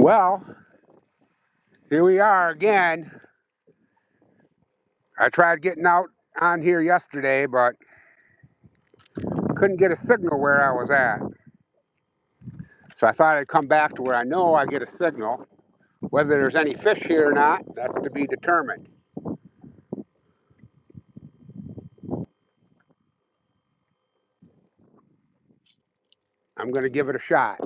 Well, here we are again. I tried getting out on here yesterday, but couldn't get a signal where I was at. So I thought I'd come back to where I know I get a signal. Whether there's any fish here or not, that's to be determined. I'm going to give it a shot.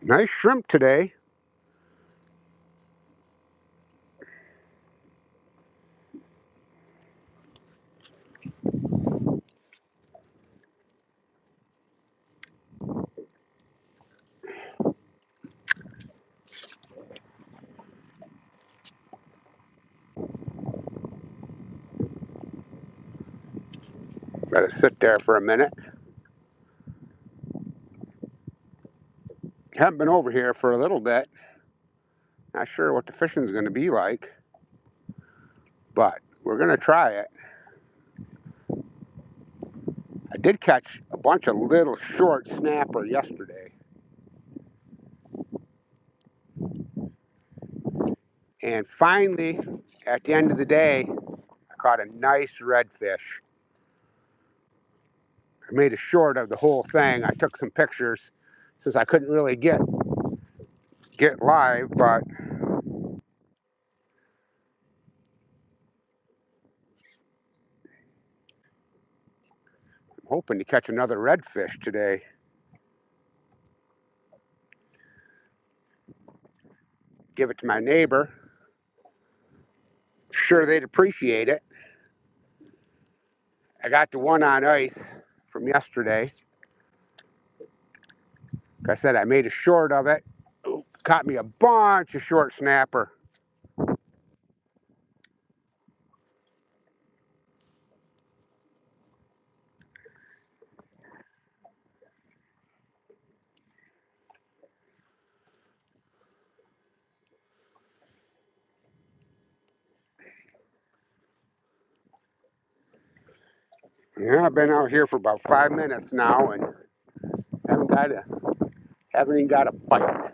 Nice shrimp today. Let it sit there for a minute. Haven't been over here for a little bit. Not sure what the fishing's going to be like, but we're going to try it. I did catch a bunch of little short snapper yesterday. And finally, at the end of the day, I caught a nice redfish. I made a short of the whole thing. I took some pictures since I couldn't really get live, but I'm hoping to catch another redfish today. Give it to my neighbor. Sure, they'd appreciate it. I got the one on ice from yesterday. Like I said, I made a short of it. Caught me a bunch of short snapper. Yeah, I've been out here for about 5 minutes now and haven't even got a bite.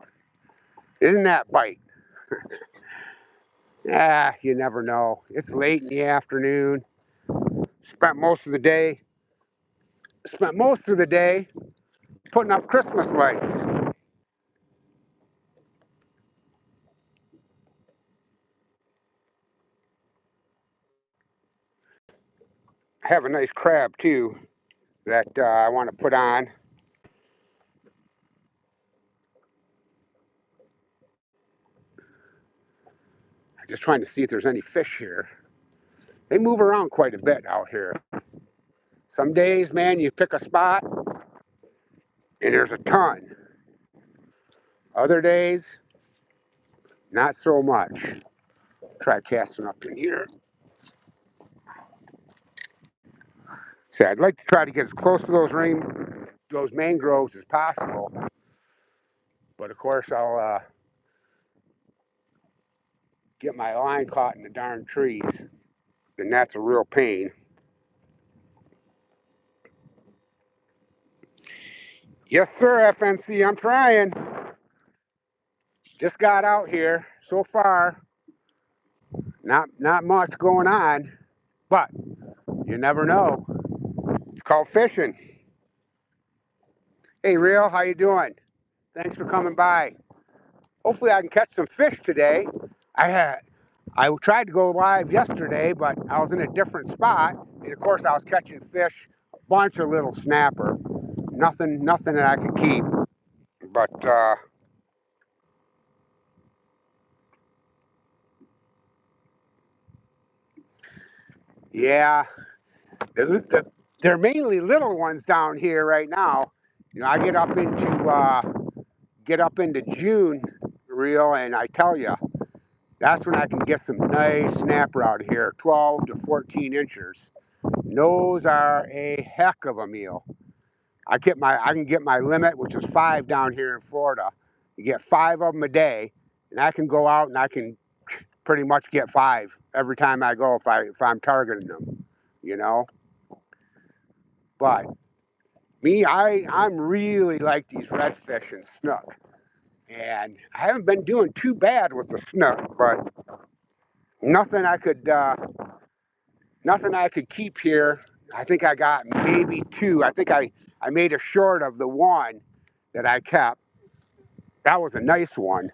Isn't that bite? You never know. It's late in the afternoon. Spent most of the day putting up Christmas lights. I have a nice crab too that I want to put on. I'm just trying to see if there's any fish here. They move around quite a bit out here. Some days, man, you pick a spot and there's a ton. Other days, not so much. Try casting up in here. See, I'd like to try to get as close to those mangroves as possible, but of course I'll get my line caught in the darn trees, and that's a real pain. Yes, sir, FNC, I'm trying. Just got out here. So far, not much going on, but you never know. It's called fishing. Hey, Real, how you doing? Thanks for coming by. Hopefully I can catch some fish today. I tried to go live yesterday, but I was in a different spot, and of course I was catching fish, a bunch of little snapper, nothing that I could keep. But yeah, they're mainly little ones down here right now. You know, I get up into get up into June reel, and I tell you, that's when I can get some nice snapper out of here, 12 to 14 inches. Those are a heck of a meal. I can get my limit, which is 5 down here in Florida. You get 5 of them a day, and I can go out and I can pretty much get 5 every time I go if I'm targeting them, you know. But me, I'm really like these redfish and snook, and I haven't been doing too bad with the snook, but nothing I could nothing I could keep here. I think I got maybe 2. I think I made a short of the one that I kept. That was a nice one.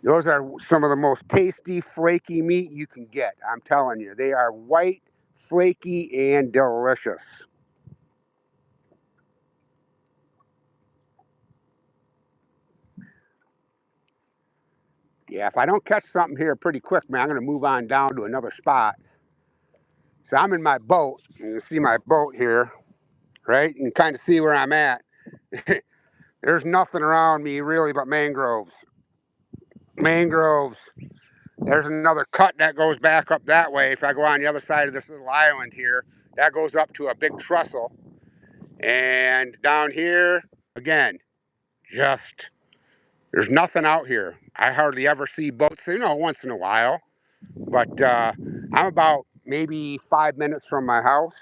Those are some of the most tasty, flaky meat you can get. I'm telling you, they are white, flaky, and delicious. Yeah, if I don't catch something here pretty quick, man, I'm going to move on down to another spot. So I'm in my boat. You can see my boat here, right? You can kind of see where I'm at. There's nothing around me really but mangroves. Mangroves. There's another cut that goes back up that way. If I go on the other side of this little island here, that goes up to a big trestle. And down here, again, just there's nothing out here. I hardly ever see boats, once in a while. But I'm about maybe 5 minutes from my house.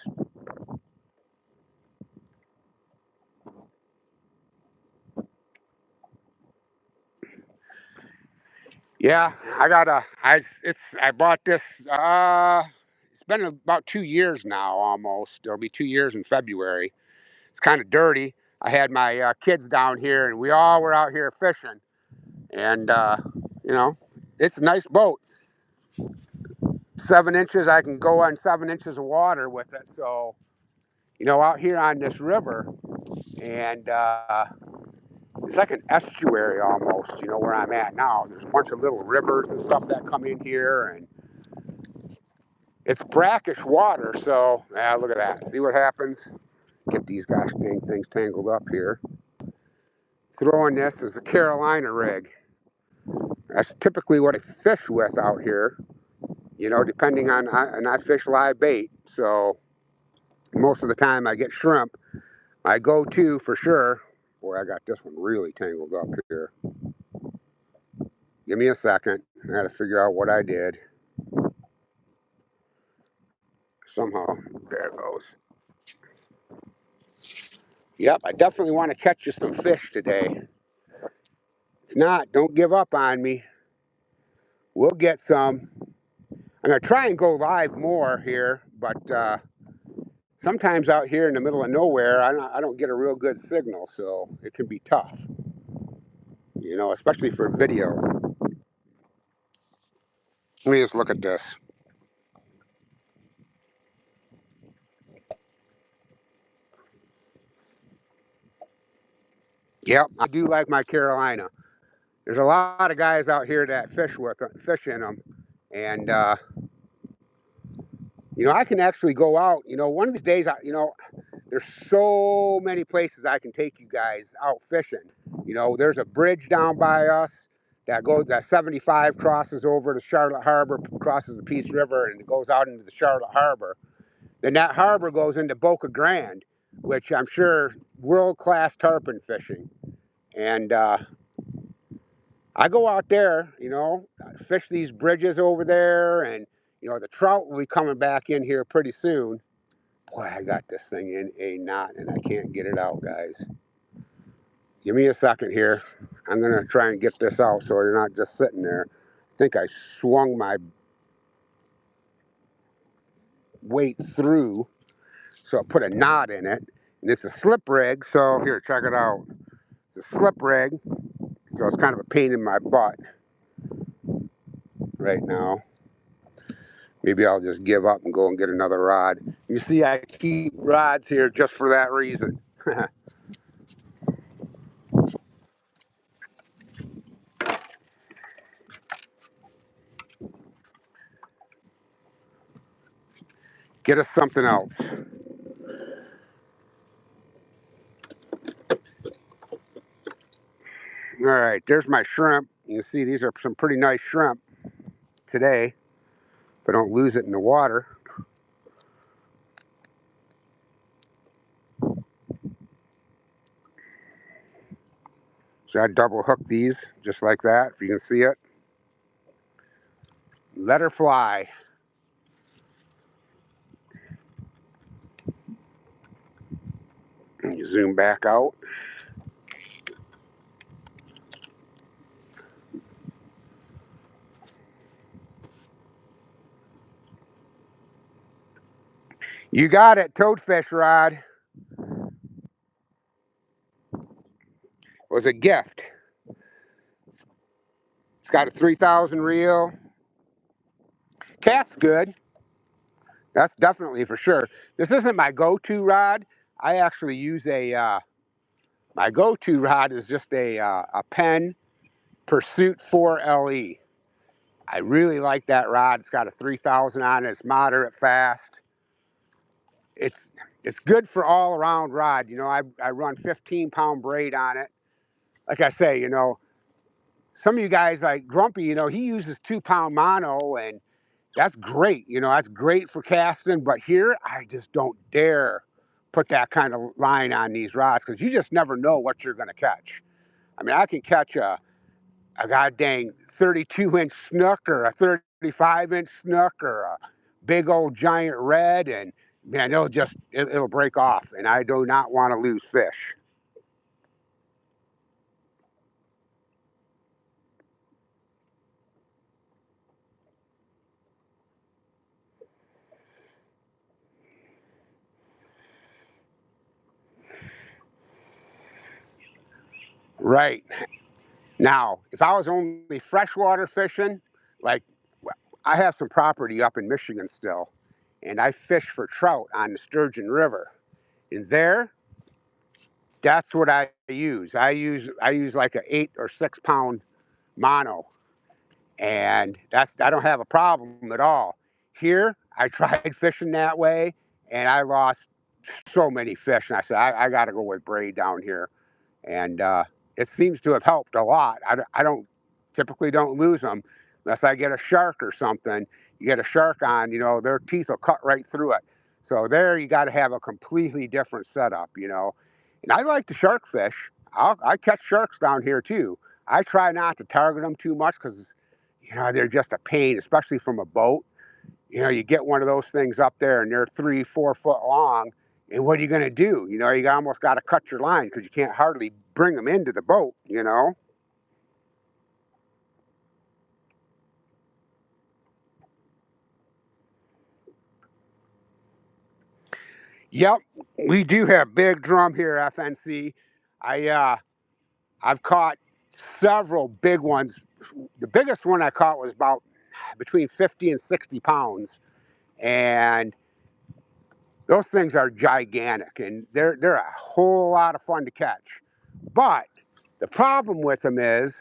Yeah, I bought this. It's been about 2 years now, almost. It'll be 2 years in February. It's kind of dirty. I had my kids down here, and we all were out here fishing. And you know, it's a nice boat. 7 inches, I can go on 7 inches of water with it. So out here on this river, and it's like an estuary almost. Where I'm at now. There's a bunch of little rivers and stuff that come in here, and it's brackish water, so look at that. See what happens? Get these gosh dang things tangled up here. Throwing this is the Carolina rig. That's typically what I fish with out here, depending on, and I fish live bait, so most of the time I get shrimp. I go to for sure. Boy, I got this one really tangled up here. Give me a second. I got to figure out what I did. Somehow, there it goes. Yep, I definitely want to catch you some fish today. If not, don't give up on me. We'll get some. I'm going to try and go live more here, but sometimes out here in the middle of nowhere, I don't get a real good signal, so it can be tough, especially for video. Let me just look at this. Yep, I do like my Carolina. There's a lot of guys out here that fish in them, and I can actually go out. One of these days, there's so many places I can take you guys out fishing. There's a bridge down by us that 75 crosses over to Charlotte Harbor, crosses the Peace River, and it goes out into the Charlotte Harbor. Then that harbor goes into Boca Grande, which I'm sure world-class tarpon fishing. And I go out there, fish these bridges over there, and the trout will be coming back in here pretty soon. Boy, I got this thing in a knot and I can't get it out, guys. Give me a second here. I'm going to try and get this out so you're not just sitting there. I think I swung my weight through, so I put a knot in it. And it's a slip rig, so here, check it out. It's a slip rig, so it's kind of a pain in my butt right now. Maybe I'll just give up and go and get another rod. You see, I keep rods here just for that reason. Get us something else. All right, there's my shrimp. You can see these are some pretty nice shrimp today, if I don't lose it in the water. So I double hook these just like that, if you can see it. Let her fly. And you zoom back out. You got it, toadfish rod. It was a gift. It's got a 3,000 reel. Cast's good. That's definitely for sure. This isn't my go-to rod. I actually use my go-to rod is just a Penn Pursuit 4LE. I really like that rod. It's got a 3,000 on it. It's moderate fast. It's it's good for all around rod. You know, I run 15-pound braid on it. Like I say, you know, some of you guys like Grumpy, you know, he uses 2-pound mono, and that's great. You know, that's great for casting. But here, I just don't dare put that kind of line on these rods because you just never know what you're going to catch. I mean, I can catch a god dang 32-inch snook or a 35-inch snook or a big old giant red, and man, it'll break off, and I do not want to lose fish. Right. Now, if I was only freshwater fishing, like I have some property up in Michigan still, and I fish for trout on the Sturgeon River. And there, that's what I use. I use like a 8 or 6 pound mono, and I don't have a problem at all. Here, I tried fishing that way, and I lost so many fish. And I said, I got to go with braid down here, and it seems to have helped a lot. I don't typically don't lose them unless I get a shark or something. You get a shark on, you know, their teeth will cut right through it. So there, you got to have a completely different setup, you know. And I like to shark fish. I catch sharks down here too. I try not to target them too much because, you know, they're just a pain, especially from a boat. You know, you get one of those things up there and they're 3, 4 foot long. And what are you going to do? You know, you almost got to cut your line because you can't hardly bring them into the boat, you know? Yep, we do have big drum here, FNC. I, uh, I've caught several big ones. The biggest one I caught was about between 50 and 60 pounds. And those things are gigantic, and they're a whole lot of fun to catch. But the problem with them is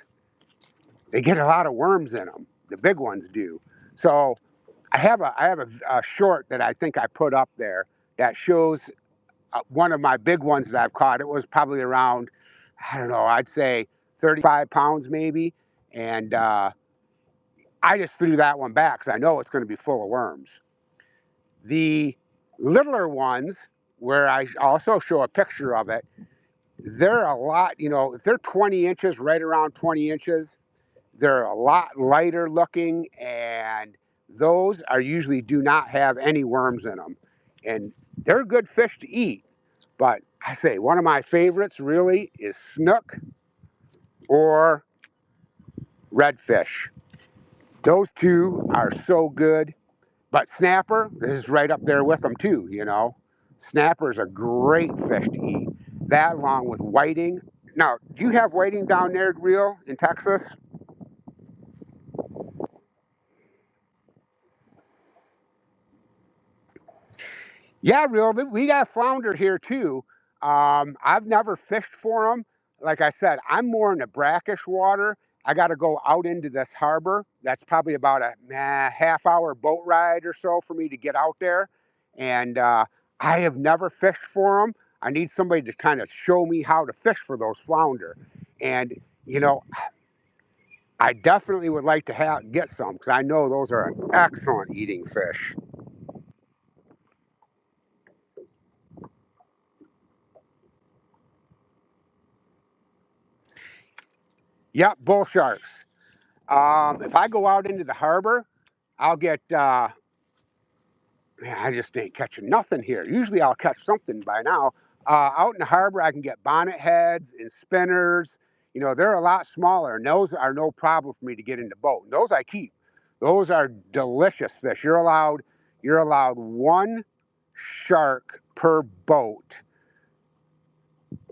they get a lot of worms in them. The big ones do. So I have a short that I think I put up there that shows one of my big ones that I've caught. It was probably around, I don't know, I'd say 35 pounds maybe, and I just threw that one back because I know it's going to be full of worms. The littler ones, where I also show a picture of it, they're a lot, you know, if they're 20 inches, right around 20 inches, they're a lot lighter looking, and those are usually do not have any worms in them. And they're good fish to eat. But I say one of my favorites really is snook or redfish. Those two are so good. But snapper is right up there with them too, you know. Snapper is a great fish to eat. That along with whiting. Now, do you have whiting down there, real in Texas? Yeah, real. We got flounder here too. I've never fished for them. Like I said, I'm more in the brackish water. I got to go out into this harbor. That's probably about a half-hour boat ride or so for me to get out there. And I have never fished for them. I need somebody to kind of show me how to fish for those flounder. And you know, I definitely would like to get some because I know those are an excellent eating fish. Yep, bull sharks. If I go out into the harbor, I'll get. Man, I just ain't catching nothing here. Usually, I'll catch something by now. Out in the harbor, I can get bonnet heads and spinners. You know, they're a lot smaller, and those are no problem for me to get in the boat. And those I keep. Those are delicious fish. You're allowed one shark per boat,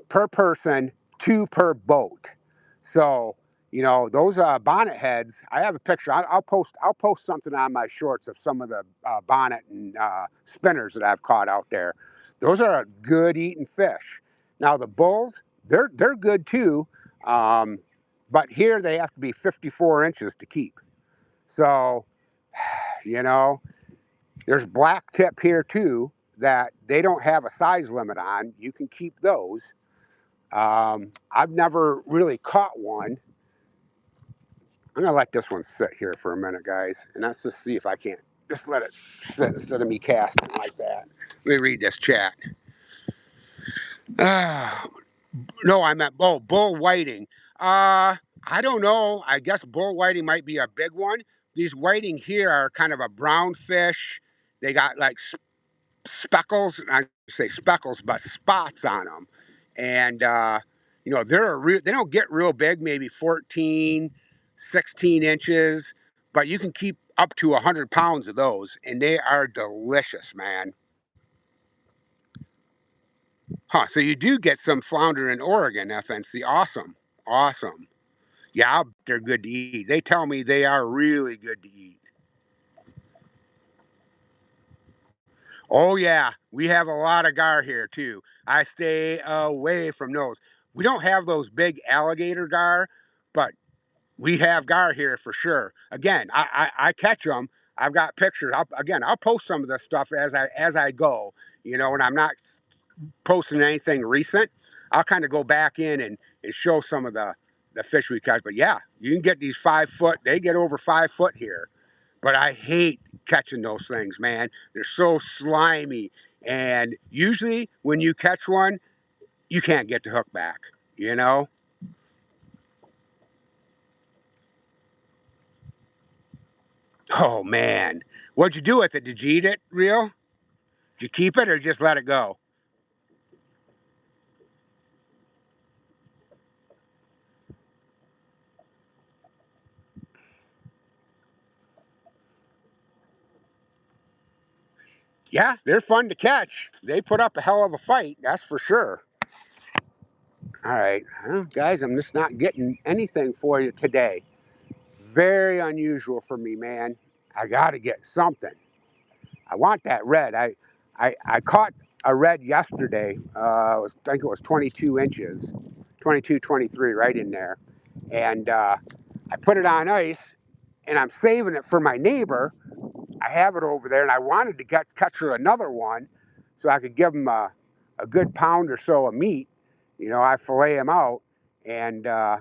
per person, two per boat. So, those bonnet heads. I have a picture. I'll post something on my shorts of some of the bonnet and spinners that I've caught out there. Those are a good eating fish. Now the bulls, they're good too, but here they have to be 54 inches to keep. So, you know, there's black tip here too that they don't have a size limit on. You can keep those. I've never really caught one. I'm gonna let this one sit here for a minute, guys, and let's just see if I can't just let it sit instead of me casting like that. Let me read this chat. No, I meant bull whiting. I don't know. I guess bull whiting might be a big one. These whiting here are kind of a brown fish. They got like speckles. I say speckles, but spots on them. And they don't get real big, maybe 14, 16 inches, but you can keep up to 100 pounds of those, and they are delicious, man. Huh? So you do get some flounder in Oregon, FNC. Awesome, awesome. Yeah, they're good to eat. They tell me they are really good to eat. Oh yeah, we have a lot of gar here too. I stay away from those. We don't have those big alligator gar, but we have gar here for sure. Again, I catch them. I've got pictures. I'll post some of this stuff as I go. And I'm not posting anything recent. I'll kind of go back in and show some of the fish we catch. But yeah, you can get these 5 foot. They get over 5 foot here. But I hate catching those things, man. They're so slimy. And usually when you catch one, you can't get the hook back, you know? Oh, man. What'd you do with it? Did you eat it real? Did you keep it or just let it go? Yeah, they're fun to catch. They put up a hell of a fight, that's for sure. All right, well, guys, I'm just not getting anything for you today. Very unusual for me, man. I got to get something. I want that red. I caught a red yesterday. I think it was 22 inches, 22, 23, right in there. And I put it on ice, and I'm saving it for my neighbor. I have it over there, and I wanted to catch her another one so I could give him a good pound or so of meat. I fillet him out, and I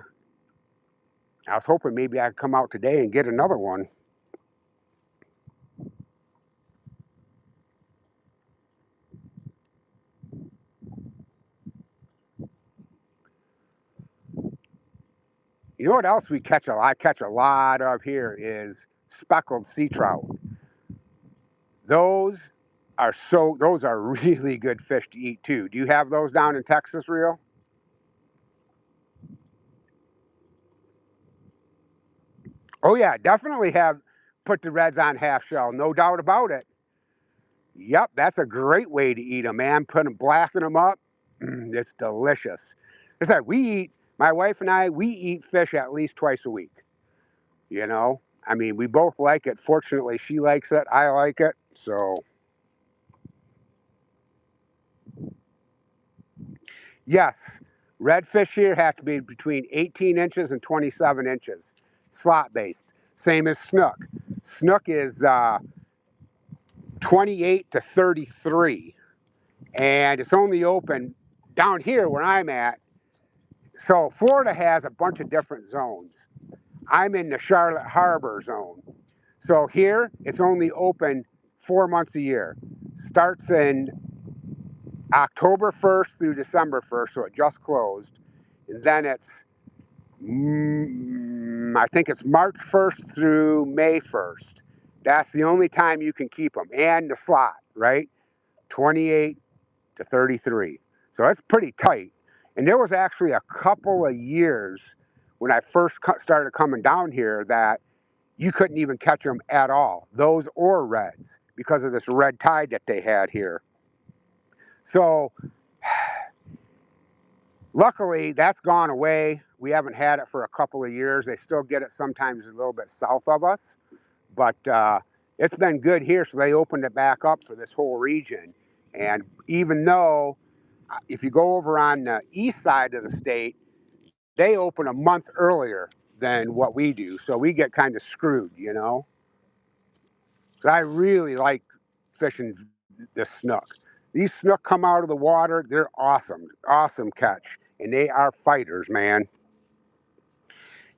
was hoping maybe I could come out today and get another one. You know what else I catch a lot of here is speckled sea trout. Those those are really good fish to eat too. Do you have those down in Texas, real? Oh yeah, definitely have put the reds on half shell, no doubt about it. Yep, that's a great way to eat them, man. Blacken them up. It's delicious. It's like my wife and I, we eat fish at least twice a week. You know, I mean, we both like it. Fortunately, she likes it. I like it. So, yes, redfish here have to be between 18 inches and 27 inches, slot based. Same as snook. Snook is 28 to 33, and it's only open down here where I'm at. So Florida has a bunch of different zones. I'm in the Charlotte Harbor zone. So here, it's only open 4 months a year. Starts in October 1st through December 1st, so it just closed. And then it's, I think it's March 1st through May 1st. That's the only time you can keep them. And the slot, right? 28 to 33. So that's pretty tight. And there was actually a couple of years when I first started coming down here that you couldn't even catch them at all, those or reds, because of this red tide that they had here. So luckily that's gone away. We haven't had it for a couple of years. They still get it sometimes a little bit south of us, but it's been good here. So they opened it back up for this whole region. And even though if you go over on the east side of the state, they open a month earlier than what we do. So we get kind of screwed, you know? Because I really like fishing the snook. These snook come out of the water. They're awesome. Awesome catch. And they are fighters, man.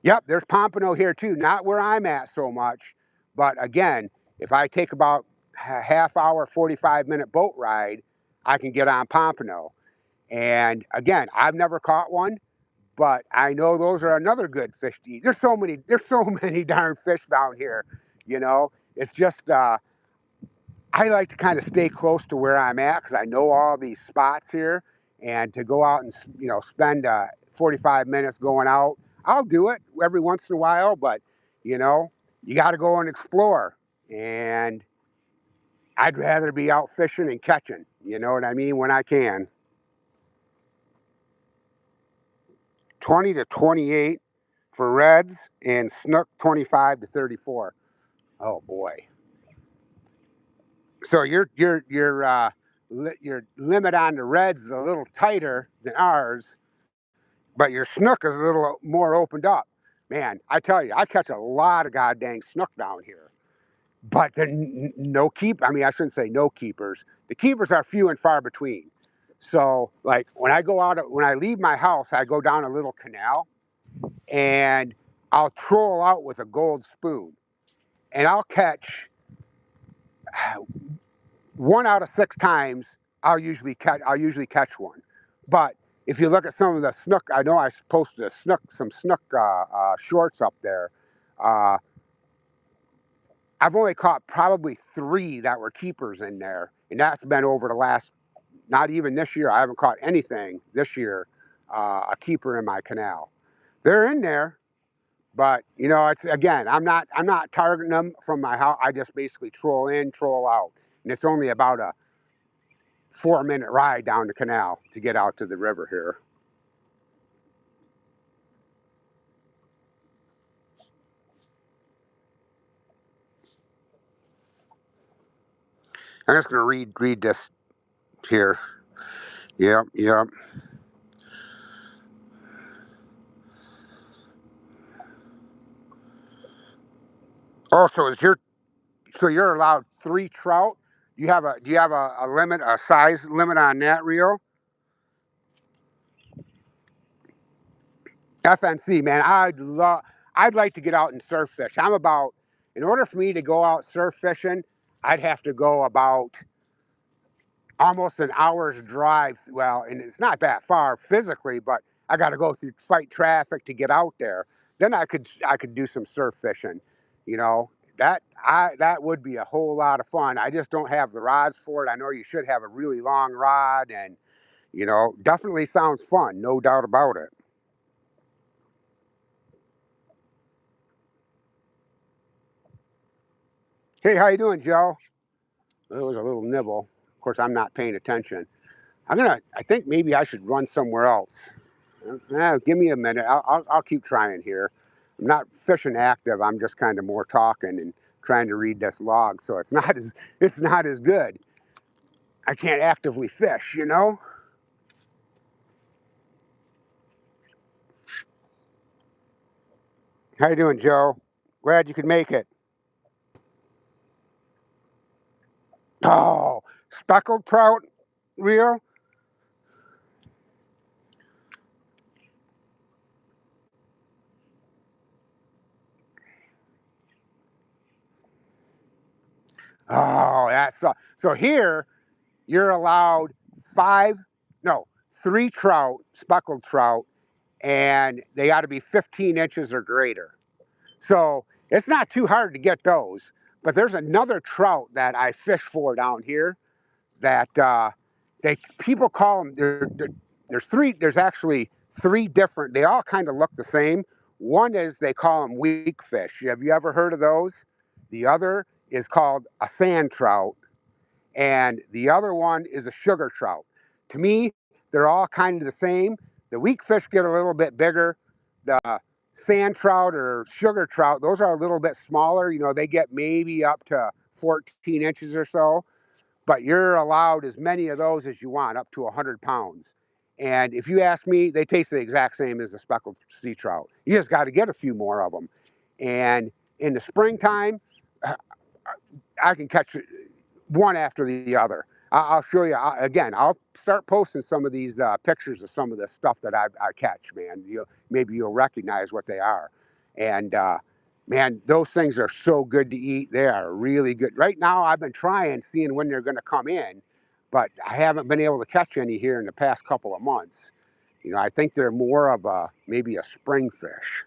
Yep, there's pompano here too. Not where I'm at so much. But again, if I take about a half hour, 45-minute boat ride, I can get on pompano. And again, I've never caught one, but I know those are another good fish to eat. There's so many darn fish down here, you know. It's just I like to kind of stay close to where I'm at because I know all these spots here, and to go out and spend 45 minutes going out, I'll do it every once in a while, but you know, you got to go and explore, and I'd rather be out fishing and catching, you know what I mean, when I can. 20 to 28 for reds and snook 25 to 34. Oh boy. So your limit on the reds is a little tighter than ours, but your snook is a little more opened up. Man, I tell you, I catch a lot of goddamn snook down here. But the no keep. I mean, I shouldn't say no keepers. The keepers are few and far between. So, like when I leave my house, I go down a little canal, and I'll troll out with a gold spoon, and I'll catch 1 out of 6 times. I'll usually catch one. But if you look at some of the snook, I know I posted some snook shorts up there. Uh, I've only caught probably 3 that were keepers in there, and that's been over the last. Not even this year. I haven't caught anything this year. A keeper in my canal. They're in there, but you know, it's again. I'm not targeting them from my house. I just basically troll in, troll out, and it's only about a 4-minute ride down the canal to get out to the river here. I'm just gonna read this here. Yep, yep. Also, so you're allowed 3 trout? Do you have a limit, a size limit on that reel? FNC, man, I'd like to get out and surf fish. In order for me to go out surf fishing, I'd have to go about almost an hour's drive. Well, and it's not that far physically, but I got to go through fight traffic to get out there. Then I could do some surf fishing. You know, that would be a whole lot of fun. I just don't have the rods for it. I know you should have a really long rod, and you know, definitely sounds fun, no doubt about it. Hey, how you doing, Joe? It was a little nibble. Of course, I'm not paying attention. I think maybe I should run somewhere else. Give me a minute. I'll keep trying here. I'm not fishing active. I'm just kind of more talking and trying to read this log. So it's not as good. I can't actively fish, you know? How you doing, Joe? Glad you could make it. Oh, speckled trout reel? Oh, so here you're allowed five, no, three trout, speckled trout, and they got to be 15 inches or greater. So it's not too hard to get those. But there's another trout that I fish for down here that they people call them. There's three. There's actually three different. They all kind of look the same. One is they call them weak fish. Have you ever heard of those? The other is called a sand trout, and the other one is a sugar trout. To me, they're all kind of the same. The weak fish get a little bit bigger. The sand trout or sugar trout, those are a little bit smaller. You know, they get maybe up to 14 inches or so, but you're allowed as many of those as you want, up to 100 pounds. And if you ask me, they taste the exact same as the speckled sea trout. You just got to get a few more of them. And in the springtime, I can catch one after the other. I'll show you again. I'll start posting some of these pictures of some of the stuff that I catch, man. Maybe you'll recognize what they are. And man, those things are so good to eat. They are really good. Right now, I've been seeing when they're going to come in, but I haven't been able to catch any here in the past couple of months. You know, I think they're more of maybe a spring fish.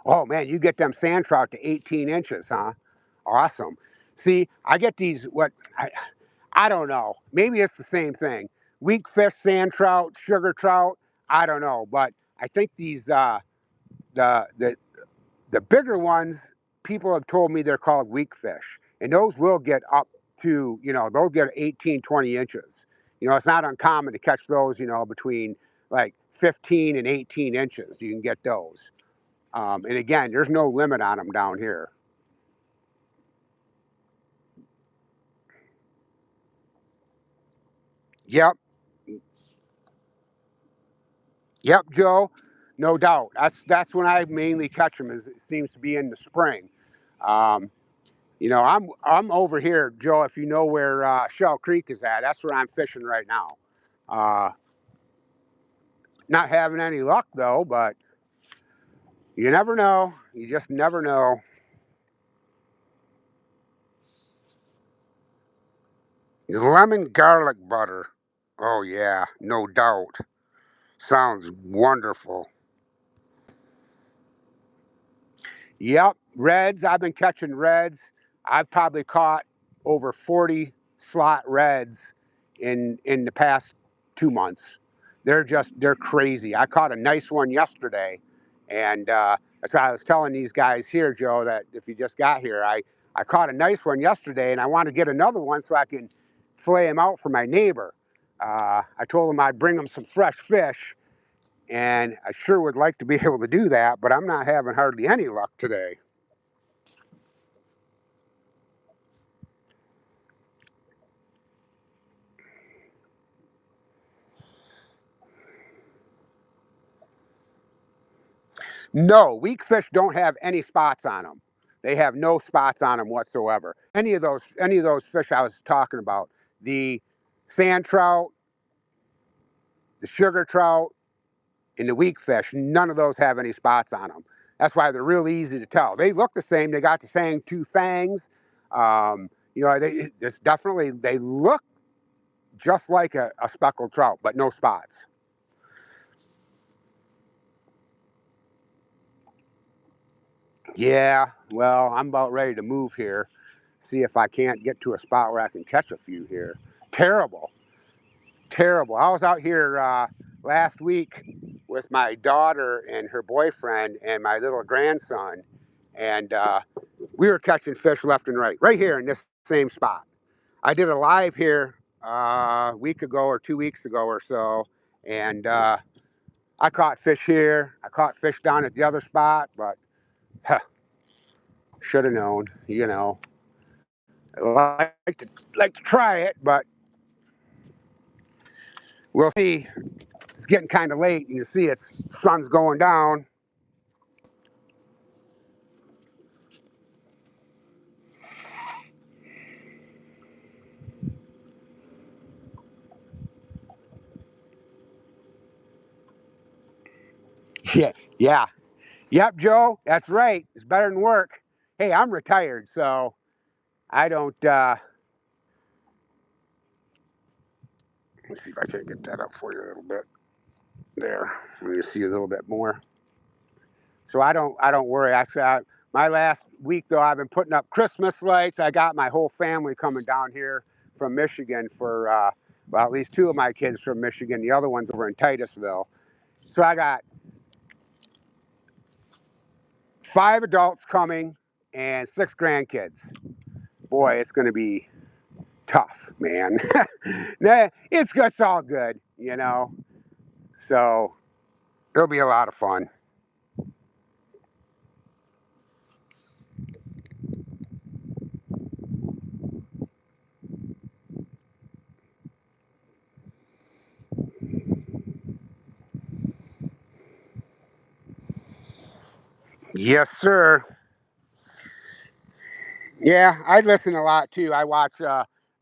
Oh man, you get them sand trout to 18 inches, huh? Awesome. See, I get these, I don't know. Maybe it's the same thing. Weak fish, sand trout, sugar trout. I don't know, but I think these the the the bigger ones. People have told me they're called weak fish, and those will get up to they'll get 18, 20 inches. You know, it's not uncommon to catch those. You know, between like 15 and 18 inches. You can get those. And again, there's no limit on them down here. Yep, yep, Joe. No doubt. That's when I mainly catch them. Is it seems to be in the spring. Um, I'm over here, Joe. If you know where Shell Creek is at, that's where I'm fishing right now. Uh, Not having any luck though, but you never know. You just never know. Lemon garlic butter. Oh yeah, no doubt. Sounds wonderful. Yep, reds. I've been catching reds. I've probably caught over 40 slot reds in the past 2 months. They're crazy. I caught a nice one yesterday, and that's why I was telling these guys here, Joe, that if you just got here, I caught a nice one yesterday, and I want to get another one so I can fillet him out for my neighbor. I told him I'd bring him some fresh fish, and I sure would like to be able to do that, but I'm not having hardly any luck today. No, weak fish don't have any spots on them. They have no spots on them whatsoever. Any of those fish I was talking about, the sand trout, the sugar trout, and the weak fish, none of those have any spots on them. That's why they're real easy to tell. They look the same. They got the same two fangs. They look just like a speckled trout, but no spots. Yeah, well, I'm about ready to move here. See if I can't get to a spot where I can catch a few here. Terrible, terrible. I was out here last week with my daughter and her boyfriend and my little grandson, and we were catching fish left and right here in this same spot. I did a live here a week ago or 2 weeks ago or so, and I caught fish here. I caught fish down at the other spot, but huh, should have known. I like to try it, but we'll see. It's getting kind of late. You see, it's sun's going down. Yeah, yeah. Yep, Joe, that's right. It's better than work. Hey, I'm retired, so I don't. Let's see if I can get that up for you a little bit. There, let me see a little bit more. So I don't worry. My last week though, I've been putting up Christmas lights. I got my whole family coming down here from Michigan for well, at least two of my kids from Michigan. The other one's over in Titusville. So I got 5 adults coming and 6 grandkids. Boy, it's going to be tough, man. Nah, it's all good, you know. So it'll be a lot of fun. Yes, sir. Yeah, I listen a lot too. I watch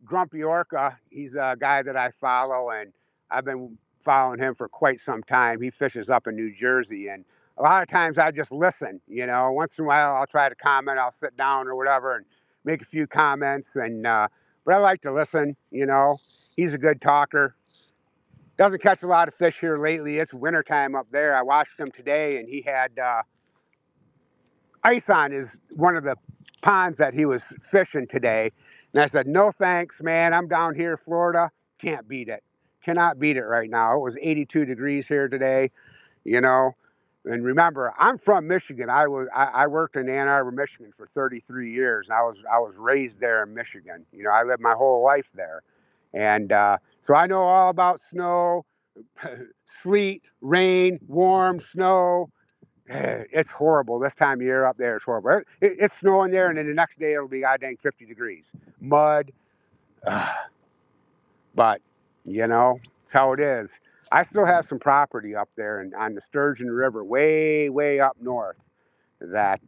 Grumpy Orca. He's a guy that I follow, and I've been following him for quite some time. He fishes up in New Jersey, and a lot of times I just listen. You know, once in a while I'll try to comment. I'll sit down or whatever and make a few comments. And but I like to listen. You know, he's a good talker. Doesn't catch a lot of fish here lately. It's wintertime up there. I watched him today, and he had ice on is one of the ponds that he was fishing today. And I said, no thanks, man. I'm down here, Florida. Can't beat it. Cannot beat it right now. It was 82 degrees here today, you know. And remember, I'm from Michigan. I worked in Ann Arbor, Michigan for 33 years. And I was raised there in Michigan. You know, I lived my whole life there. And so I know all about snow, sleet, rain, warm, snow. It's horrible this time of year up there. It's horrible. It's snowing there, and then the next day it'll be god dang 50 degrees, mud. But you know, it's how it is. I still have some property up there and on the Sturgeon River, way way up north. That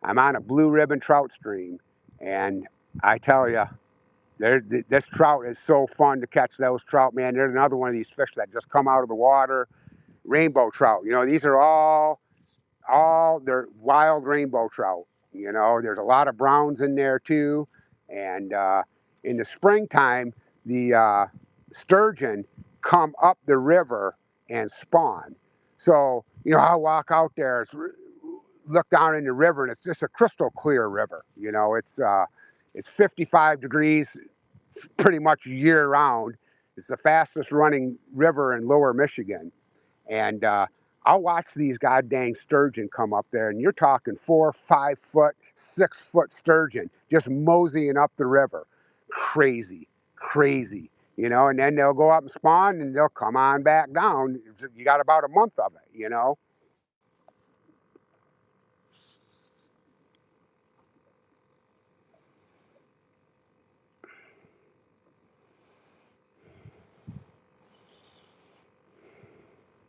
I'm on a blue ribbon trout stream, and I tell you, this trout is so fun to catch those trout, man. There's another one of these fish that just come out of the water, rainbow trout. You know, these are all they're wild rainbow trout. You know, there's a lot of browns in there too. And in the springtime, the sturgeon come up the river and spawn. So, you know, I'll walk out there, look down in the river, and it's just a crystal clear river. You know, it's 55 degrees pretty much year round. It's the fastest running river in lower Michigan. And I'll watch these goddamn sturgeon come up there, and you're talking 4, 5 foot, 6 foot sturgeon just moseying up the river. Crazy, crazy, you know. And then they'll go up and spawn, and they'll come on back down. You got about a month of it, you know.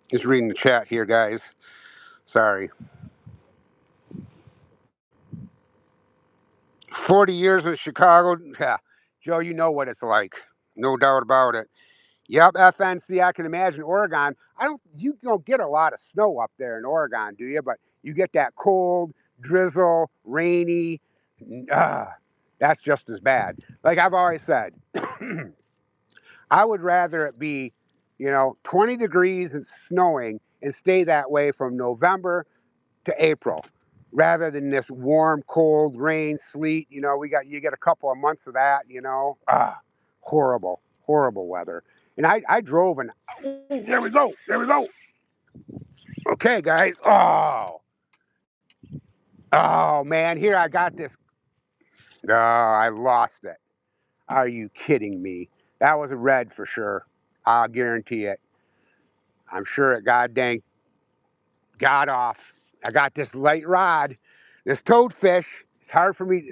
Just reading the chat here, guys. Sorry. 40 years in Chicago. Yeah, Joe, you know what it's like. No doubt about it. Yep, FNC. I can imagine Oregon. You don't get a lot of snow up there in Oregon, do you? But you get that cold, drizzle, rainy. Uh, that's just as bad. Like I've always said, I would rather it be, 20 degrees and snowing and stay that way from November to April, rather than this warm, cold, rain, sleet. You get a couple of months of that. Horrible, horrible weather. And I drove and there we go, there we go. Okay, guys. Oh man, here I got this. Oh, I lost it. Are you kidding me? That was a red for sure. I'll guarantee it. I'm sure it god dang got off. I got this light rod, this toadfish. It's hard for me.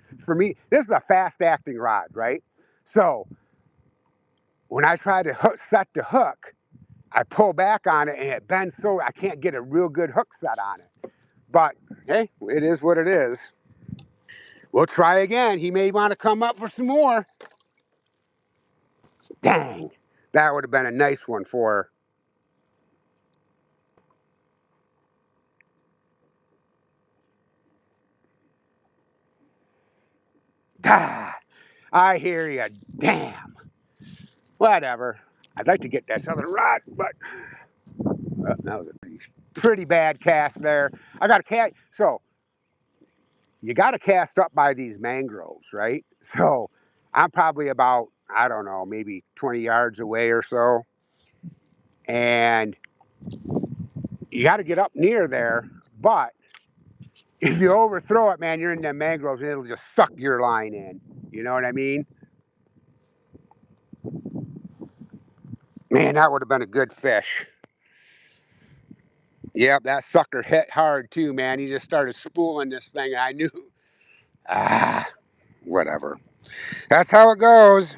This is a fast acting rod, right? So when I try to set the hook, I pull back on it and it bends so I can't get a real good hook set on it. But hey, it is what it is. We'll try again. He may want to come up for some more. Dang, that would have been a nice one for her. Ah, I hear you. Damn. Whatever. I'd like to get this other rod, but that was a pretty bad cast there. I got a cast. So you got to cast up by these mangroves, right? So I'm probably about, I don't know, maybe 20 yards away or so. And you got to get up near there. But if you overthrow it, man, you're in the mangroves and it'll just suck your line in. You know what I mean? Man, that would have been a good fish. Yep, that sucker hit hard too, man. He just started spooling this thing, and I knew. Ah, whatever. That's how it goes.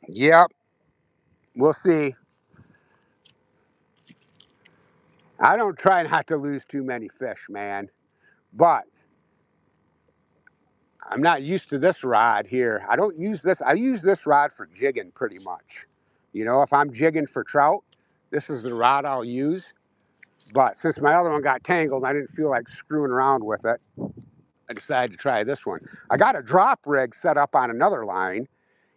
Yep, we'll see. I don't try not to lose too many fish, man. But I'm not used to this rod here. I don't use this. I use this rod for jigging pretty much. You know, if I'm jigging for trout, this is the rod I'll use. But since my other one got tangled, I didn't feel like screwing around with it. I decided to try this one. I got a drop rig set up on another line,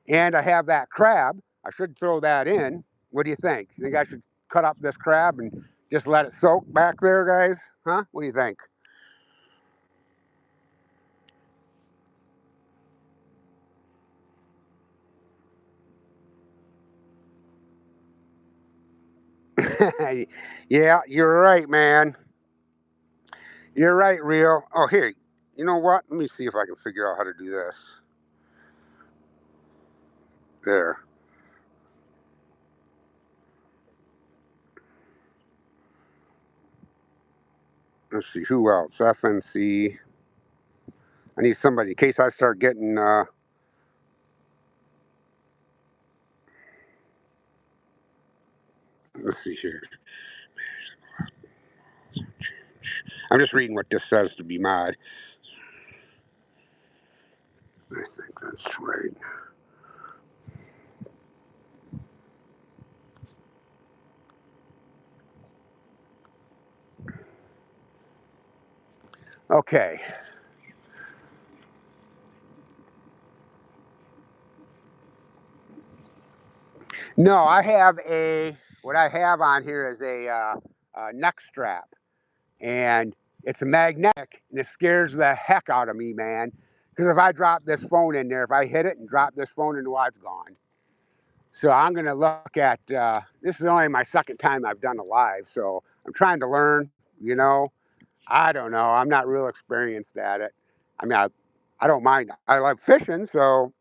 and I have that crab. I should throw that in. What do you think? You think I should cut up this crab and just let it soak back there, guys? Huh? What do you think? Yeah, you're right, man. You're right, real. Oh, here. You know what? Let me see if I can figure out how to do this. There. Let's see. Who else? FNC. I need somebody in case I start getting. Let's see here. I'm just reading what this says to be mod. I think that's right. Okay. No, I have a. What I have on here is a neck strap, and it's a magnetic, and it scares the heck out of me, man. Because if I drop this phone in there, if I hit it and drop this phone in the water, it's gone. So I'm going to look at. This is only my second time I've done a live, so I'm trying to learn. You know, I don't know. I'm not real experienced at it. I mean, I don't mind. I love fishing, so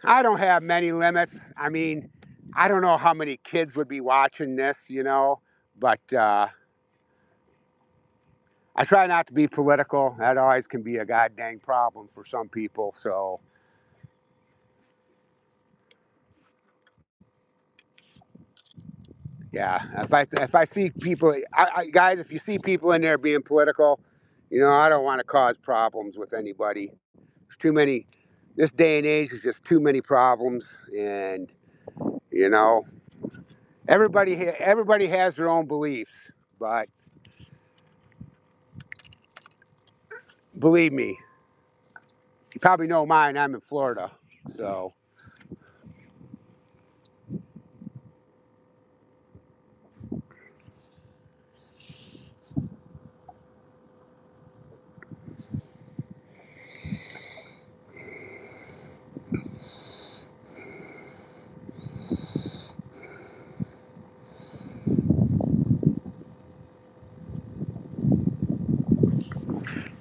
I don't have many limits. I mean, I don't know how many kids would be watching this, you know, but I try not to be political. That always can be a god dang problem for some people. So, yeah, if I see people, guys, if you see people in there being political, you know, I don't want to cause problems with anybody. There's too many. This day and age is just too many problems, and you know, everybody has their own beliefs, but believe me, you probably know mine. I'm in Florida, so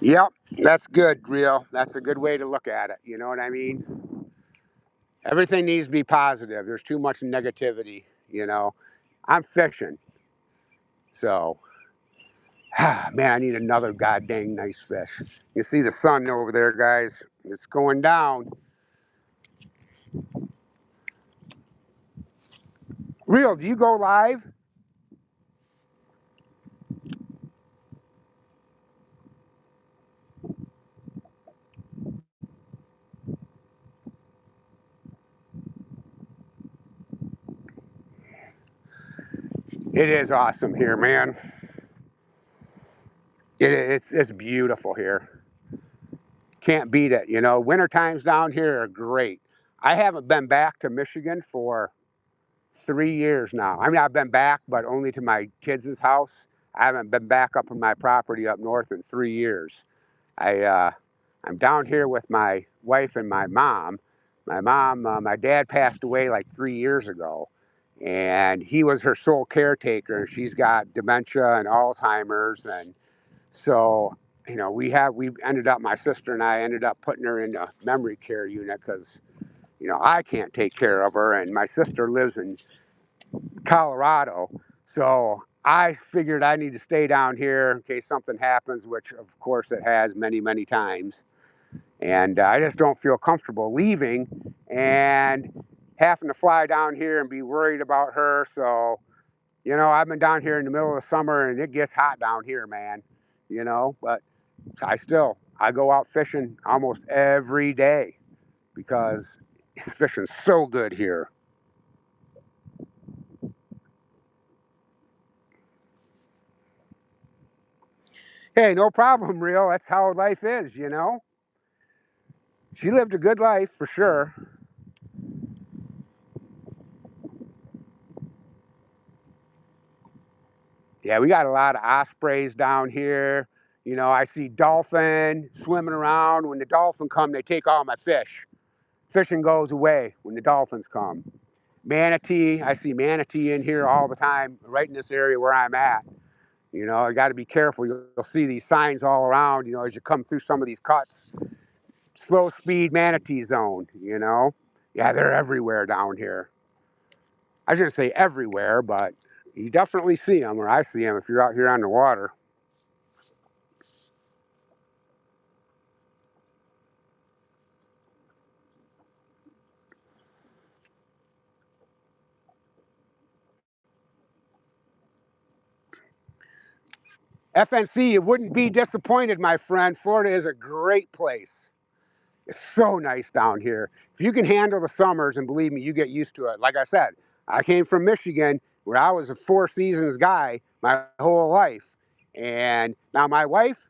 yep, that's good, real. That's a good way to look at it. You know what I mean? Everything needs to be positive. There's too much negativity. You know, I'm fishing, so man, I need another goddamn nice fish. You see the sun over there, guys? It's going down. Real, do you go live? It is awesome here, man. It's beautiful here. Can't beat it. You know, winter times down here are great. I haven't been back to Michigan for 3 years now. I mean, I've been back, but only to my kids' house. I haven't been back up on my property up north in 3 years. I I'm down here with my wife and my mom. My dad passed away like 3 years ago, and he was her sole caretaker. She's got dementia and Alzheimer's, and so we ended up, my sister and I ended up putting her in a memory care unit because I can't take care of her, and my sister lives in Colorado. So I figured I need to stay down here in case something happens, which of course it has many, many times. And I just don't feel comfortable leaving and having to fly down here and be worried about her. So, I've been down here in the middle of the summer and it gets hot down here, man, but I go out fishing almost every day because fishing's so good here. Hey, no problem, real. That's how life is. She lived a good life for sure. Yeah, we got a lot of ospreys down here. I see dolphin swimming around. When the dolphin come, they take all my fish. Fishing goes away when the dolphins come. Manatee, I see manatee in here all the time, right in this area where I'm at. I got to be careful. You'll see these signs all around, as you come through some of these cuts. Slow speed manatee zone. Yeah, they're everywhere down here. I shouldn't say everywhere, but you definitely see them, or I see them if you're out here on the water. FNC, you wouldn't be disappointed, my friend. Florida is a great place. It's so nice down here. If you can handle the summers, and believe me, you get used to it. Like I said, I came from Michigan where I was a Four Seasons guy my whole life. And now my wife,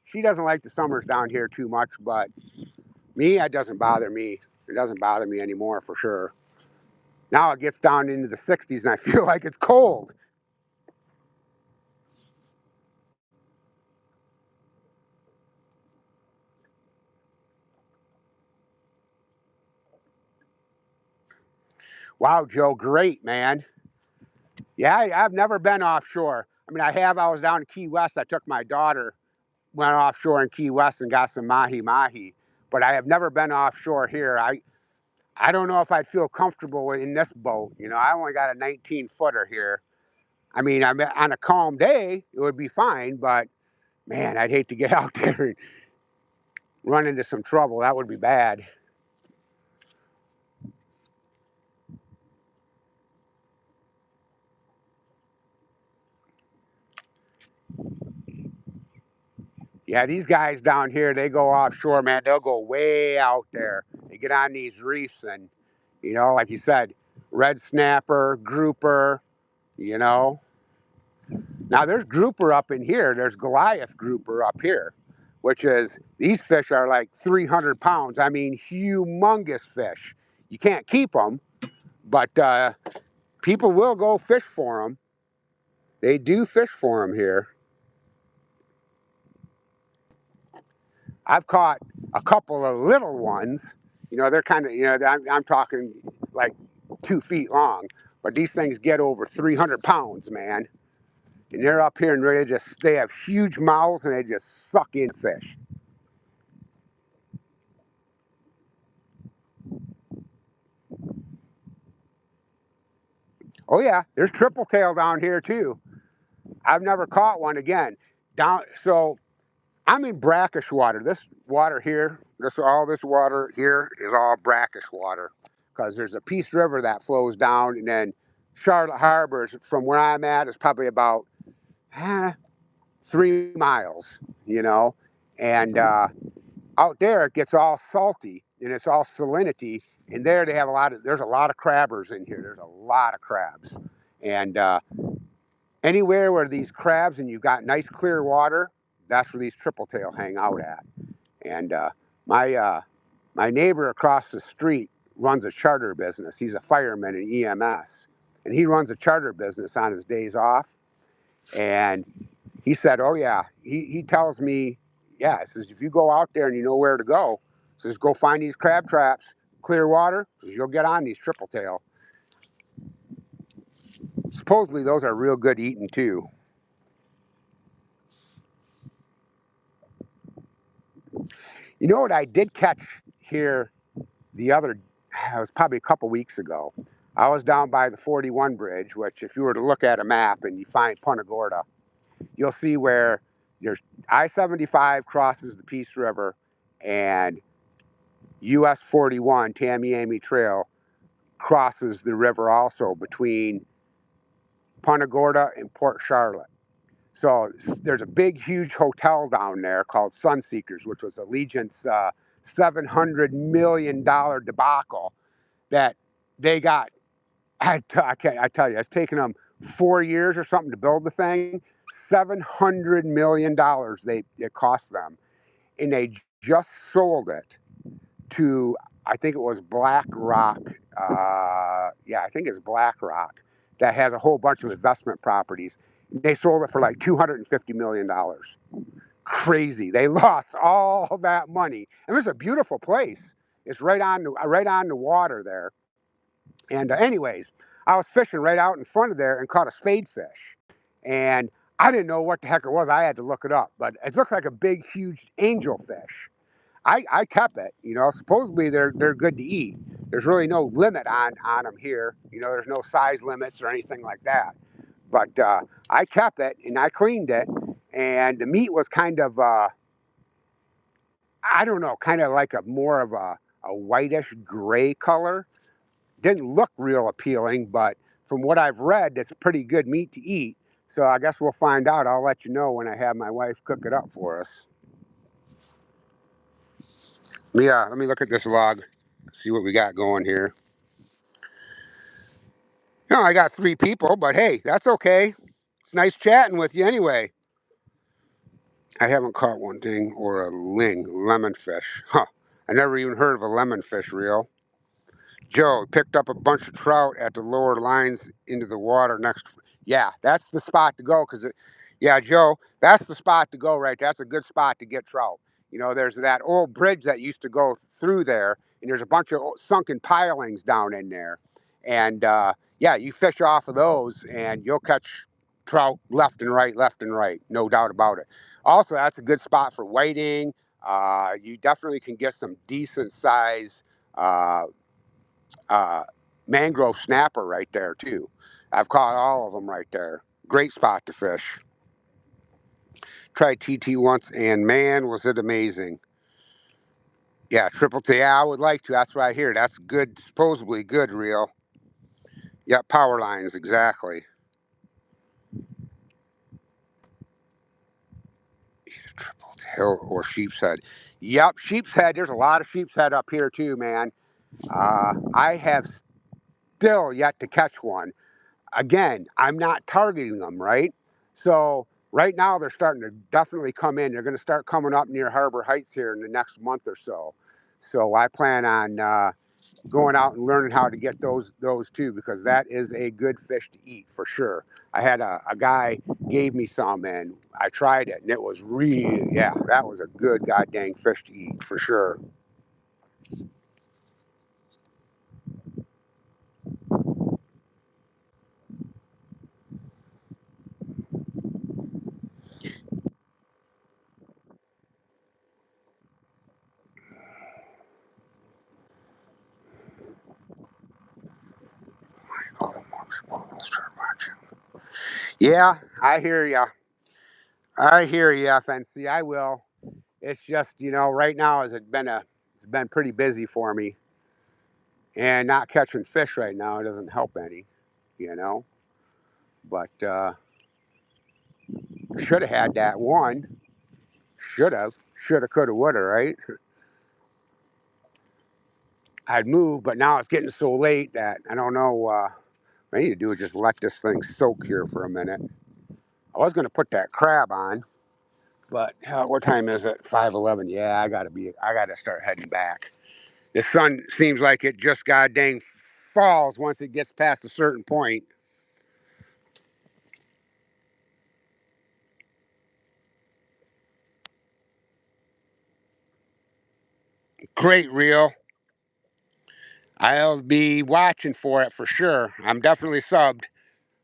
she doesn't like the summers down here too much, but me, it doesn't bother me. It doesn't bother me anymore for sure. Now it gets down into the 60s and I feel like it's cold. Wow, Joe, great, man. Yeah, I've never been offshore. I mean, I was down in Key West. I took my daughter, went offshore in Key West and got some mahi-mahi. But I have never been offshore here. I don't know if I'd feel comfortable in this boat. I only got a 19-footer here. I mean, on a calm day, it would be fine. But, man, I'd hate to get out there and run into some trouble. That would be bad. Yeah, these guys down here, they go offshore, man. They'll go way out there. They get on these reefs and, like you said, red snapper, grouper, you know. Now there's grouper up in here. There's Goliath grouper up here, which is, these fish are like 300 pounds. I mean, humongous fish. You can't keep them, but people will go fish for them. They do fish for them here. I've caught a couple of little ones. They're kind of, I'm talking like 2 feet long, but these things get over 300 pounds, man. And they're up here and they have huge mouths and they just suck in fish. Oh yeah, there's triple tail down here too. I've never caught one again. So I'm in brackish water. This water here, all this water here is all brackish water because there's a Peace River that flows down, and then Charlotte Harbor, from where I'm at, is probably about 3 miles, and out there it gets all salty and it's all salinity. And there there's a lot of crabbers in here. There's a lot of crabs, and Anywhere where these crabs and you've got nice clear water, that's where these triple tails hang out at. And my my neighbor across the street runs a charter business. He's a fireman in EMS, and he runs a charter business on his days off. And he said, "Oh yeah," he tells me, "Yeah," he says, "if you go out there and you know where to go, he says go find these crab traps, clear water, because you'll get on these triple tail. Supposedly those are real good eating too." You know what I did catch here the other, it was probably a couple weeks ago. I was down by the 41 bridge, which if you were to look at a map and you find Punta Gorda, you'll see where there's I-75 crosses the Peace River and US 41 Tamiami Trail crosses the river also between Punta Gorda and Port Charlotte. So there's a big, huge hotel down there called Sunseekers, which was Allegiant's $700 million debacle that they got. I tell you, it's taken them 4 years or something to build the thing. $700 million it cost them, and they just sold it to, I think it was BlackRock. Yeah, I think it's BlackRock that has a whole bunch of investment properties. They sold it for like $250 million. Crazy. They lost all that money. And it's a beautiful place. It's right on the water there. And anyways, I was fishing right out in front of there and caught a spadefish. And I didn't know what the heck it was. I had to look it up. But it looked like a big, huge angelfish. I kept it. You know, supposedly they're good to eat. There's really no limit on them here. You know, there's no size limits or anything like that. But I kept it and I cleaned it, and the meat was kind of I don't know, kind of like a more of a whitish gray color. Didn't look real appealing, but from what I've read, it's pretty good meat to eat. So I guess we'll find out. I'll let you know when I have my wife cook it up for us. Yeah, let me look at this log, see what we got going here. No, I got 3 people, but hey, that's okay. It's nice chatting with you anyway. I haven't caught one ding or a lemonfish. Huh. I never even heard of a lemonfish reel. Joe picked up a bunch of trout at the lower lines into the water next. Yeah, that's the spot to go because, yeah, Joe, that's the spot to go right there. That's a good spot to get trout. You know, there's that old bridge that used to go through there, and there's a bunch of sunken pilings down in there. And yeah, you fish off of those, and you'll catch trout left and right, no doubt about it. Also, that's a good spot for whiting. You definitely can get some decent size uh, uh, mangrove snapper right there too. I've caught all of them right there. Great spot to fish. Tried TT once and man, was it amazing. Yeah, triple T. Yeah, I would like to. That's what I hear. That's good, supposedly good reel. Yeah, power lines, exactly. Triple tail or sheep's head. Yep, sheep's head. There's a lot of sheep's head up here too, man. I have still yet to catch one. Again, I'm not targeting them, right? So right now they're starting to definitely come in. They're going to start coming up near Harbor Heights here in the next month or so. So I plan on going out and learning how to get those too, because that is a good fish to eat for sure. I had a guy gave me some and I tried it and it was really, yeah, that was a good god dang fish to eat for sure. Yeah, I hear ya. I hear you, FNC. I will. It's just, you know, right now it's been pretty busy for me, and not catching fish right now doesn't help any, you know. But should have had that one. Should have, coulda, woulda, right? I'd move, but now it's getting so late that I don't know. What I need to do is just let this thing soak here for a minute. I was going to put that crab on, but what time is it? 5:11. Yeah, I gotta start heading back. The sun seems like it just god dang falls once it gets past a certain point. Great reel. I'll be watching for it for sure. I'm definitely subbed,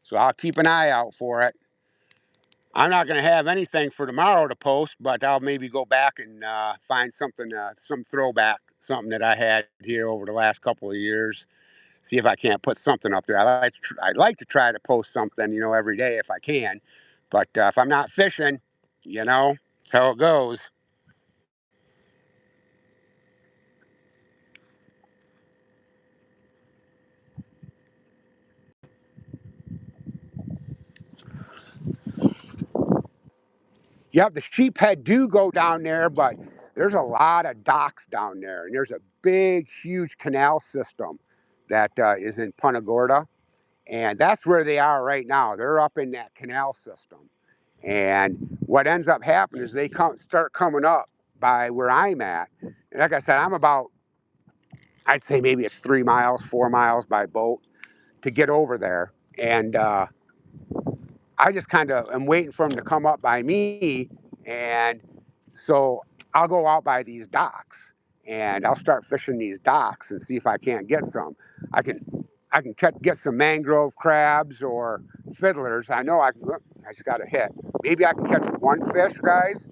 so I'll keep an eye out for it. I'm not going to have anything for tomorrow to post, but I'll maybe go back and find something, some throwback, something that I had here over the last couple of years. See if I can't put something up there. I'd like to try to post something, every day if I can. But if I'm not fishing, that's how it goes. Yep, the sheephead do go down there, but there's a lot of docks down there, and there's a big, huge canal system that is in Punta Gorda, and that's where they are right now. They're up in that canal system, and what ends up happening is they start coming up by where I'm at. And like I said, I'm about, I'd say maybe it's 3 miles, 4 miles by boat to get over there, and I just kind of am waiting for them to come up by me, and so I'll go out by these docks and I'll start fishing these docks and see if I can't get some. I can get some mangrove crabs or fiddlers. I know I can. I just got a hit. Maybe I can catch one fish, guys.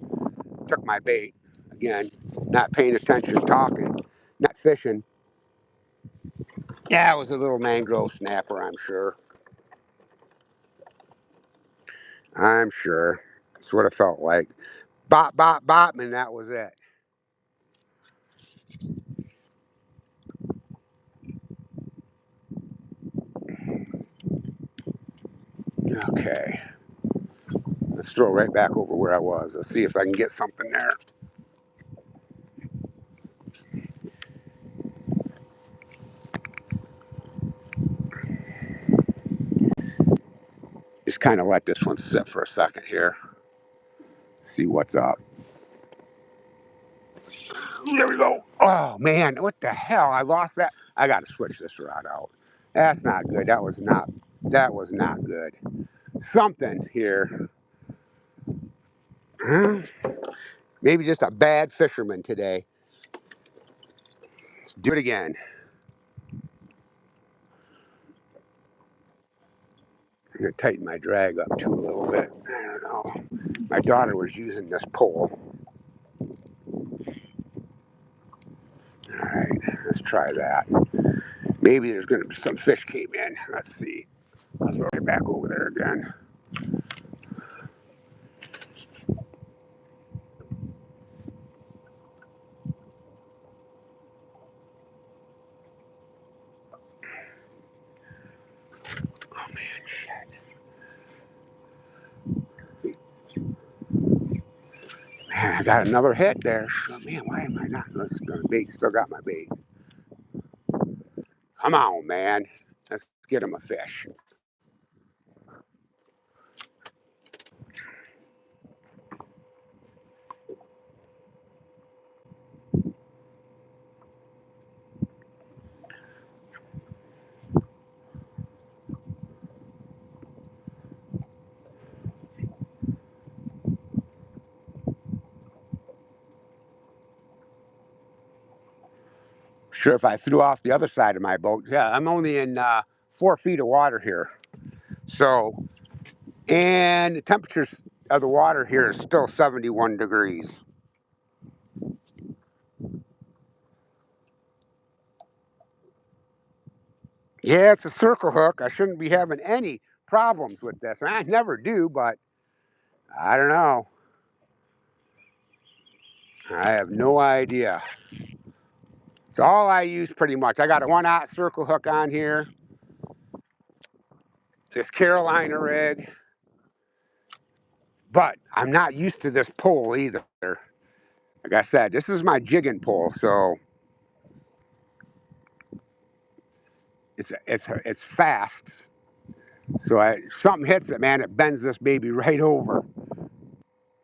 Took my bait again. Not paying attention, talking, not fishing. Yeah, it was a little mangrove snapper. I'm sure. I'm sure. That's what it felt like. Bop, bop, bop, and that was it. Okay, let's throw right back over where I was. Let's see if I can get something there. Just kind of let this one sit for a second here. See what's up. There we go. Oh man, what the hell? I lost that. I got to switch this rod out. That's not good. That was not. That was not good. Something here. Huh? Maybe just a bad fisherman today. Let's do it again. I'm gonna tighten my drag up too a little bit. I don't know. My daughter was using this pole. All right, let's try that. Maybe there's gonna be some fish came in. Let's see. I'll throw it back over there again. Oh man, shit. Man, I got another hit there. Oh, man, why am I not? Let's go. Bait. Still got my bait. Come on, man. Let's get him a fish. Sure, if I threw off the other side of my boat, yeah, I'm only in 4 feet of water here. So, and the temperatures of the water here is still 71 degrees. Yeah, it's a circle hook. I shouldn't be having any problems with this. I never do, but I don't know. I have no idea. It's all I use pretty much. I got a 1/0 circle hook on here. This Carolina rig, but I'm not used to this pole either. Like I said, this is my jigging pole, so it's fast. So something hits it, man. It bends this baby right over.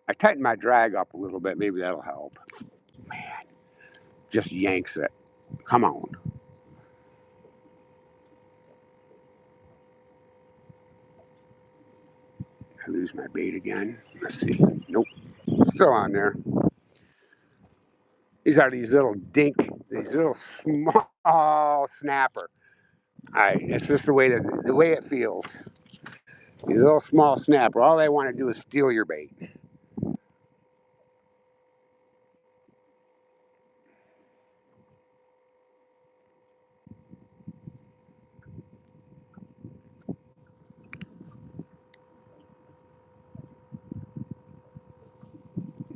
I tighten my drag up a little bit. Maybe that'll help. Man, just yanks it. Come on. I lose my bait again. Let's see. Nope. Still on there. These are these little small snapper. It's just the way it feels. These little small snapper. All they want to do is steal your bait.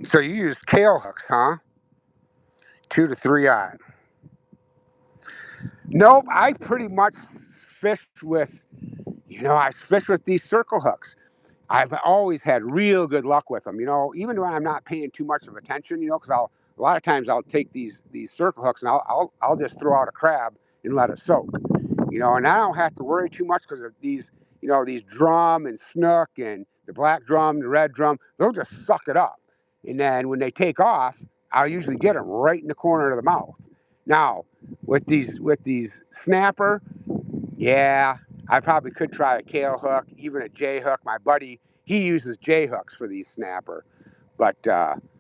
So you use kale hooks, huh? 2 to 3 aught. Nope. I pretty much fished with, I fish with these circle hooks. I've always had real good luck with them. Even when I'm not paying too much of attention, because a lot of times I'll take these circle hooks and I'll just throw out a crab and let it soak. And I don't have to worry too much because of these drum and snook and the black drum, the red drum, they'll just suck it up. And then when they take off, I'll usually get them right in the corner of the mouth. Now, with these snapper, yeah, I probably could try a kale hook, even a J hook. My buddy, he uses J hooks for these snapper, but I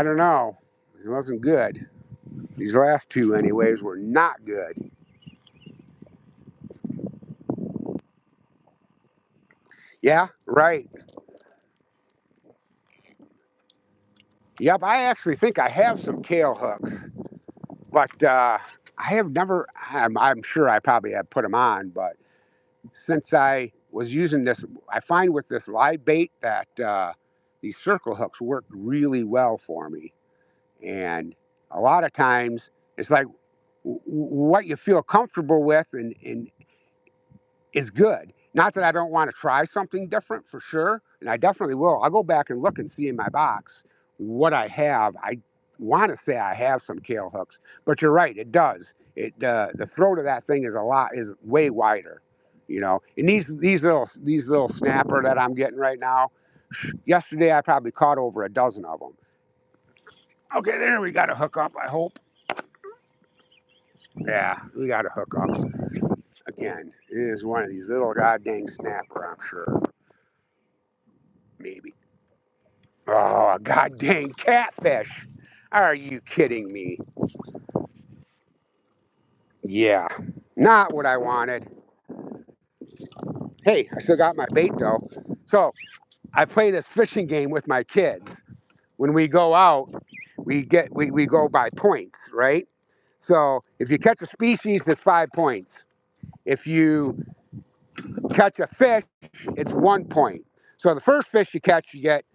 don't know. It wasn't good. These last two, anyways, were not good. Yeah, right. Yep, I actually think I have some kale hooks, but I have never. I'm sure I probably have put them on, but since I was using this, I find with this live bait that these circle hooks work really well for me. And a lot of times it's like what you feel comfortable with and is good. Not that I don't want to try something different for sure, and I definitely will. I'll go back and look and see in my box what I have. I want to say I have some kale hooks, but you're right, it does. The throat of that thing is way wider, And these little snapper that I'm getting right now. Yesterday I probably caught over a dozen of them. Okay, there we got a hook up. I hope. Yeah, we got to hook up. Again, it is one of these little goddamn snapper, I'm sure. Maybe. Oh, a goddamn catfish. Are you kidding me? Yeah. Not what I wanted. Hey, I still got my bait though. So I play this fishing game with my kids. When we go out, we go by points, right? So if you catch a species, it's 5 points. If you catch a fish, it's 1 point. So the first fish you catch, you get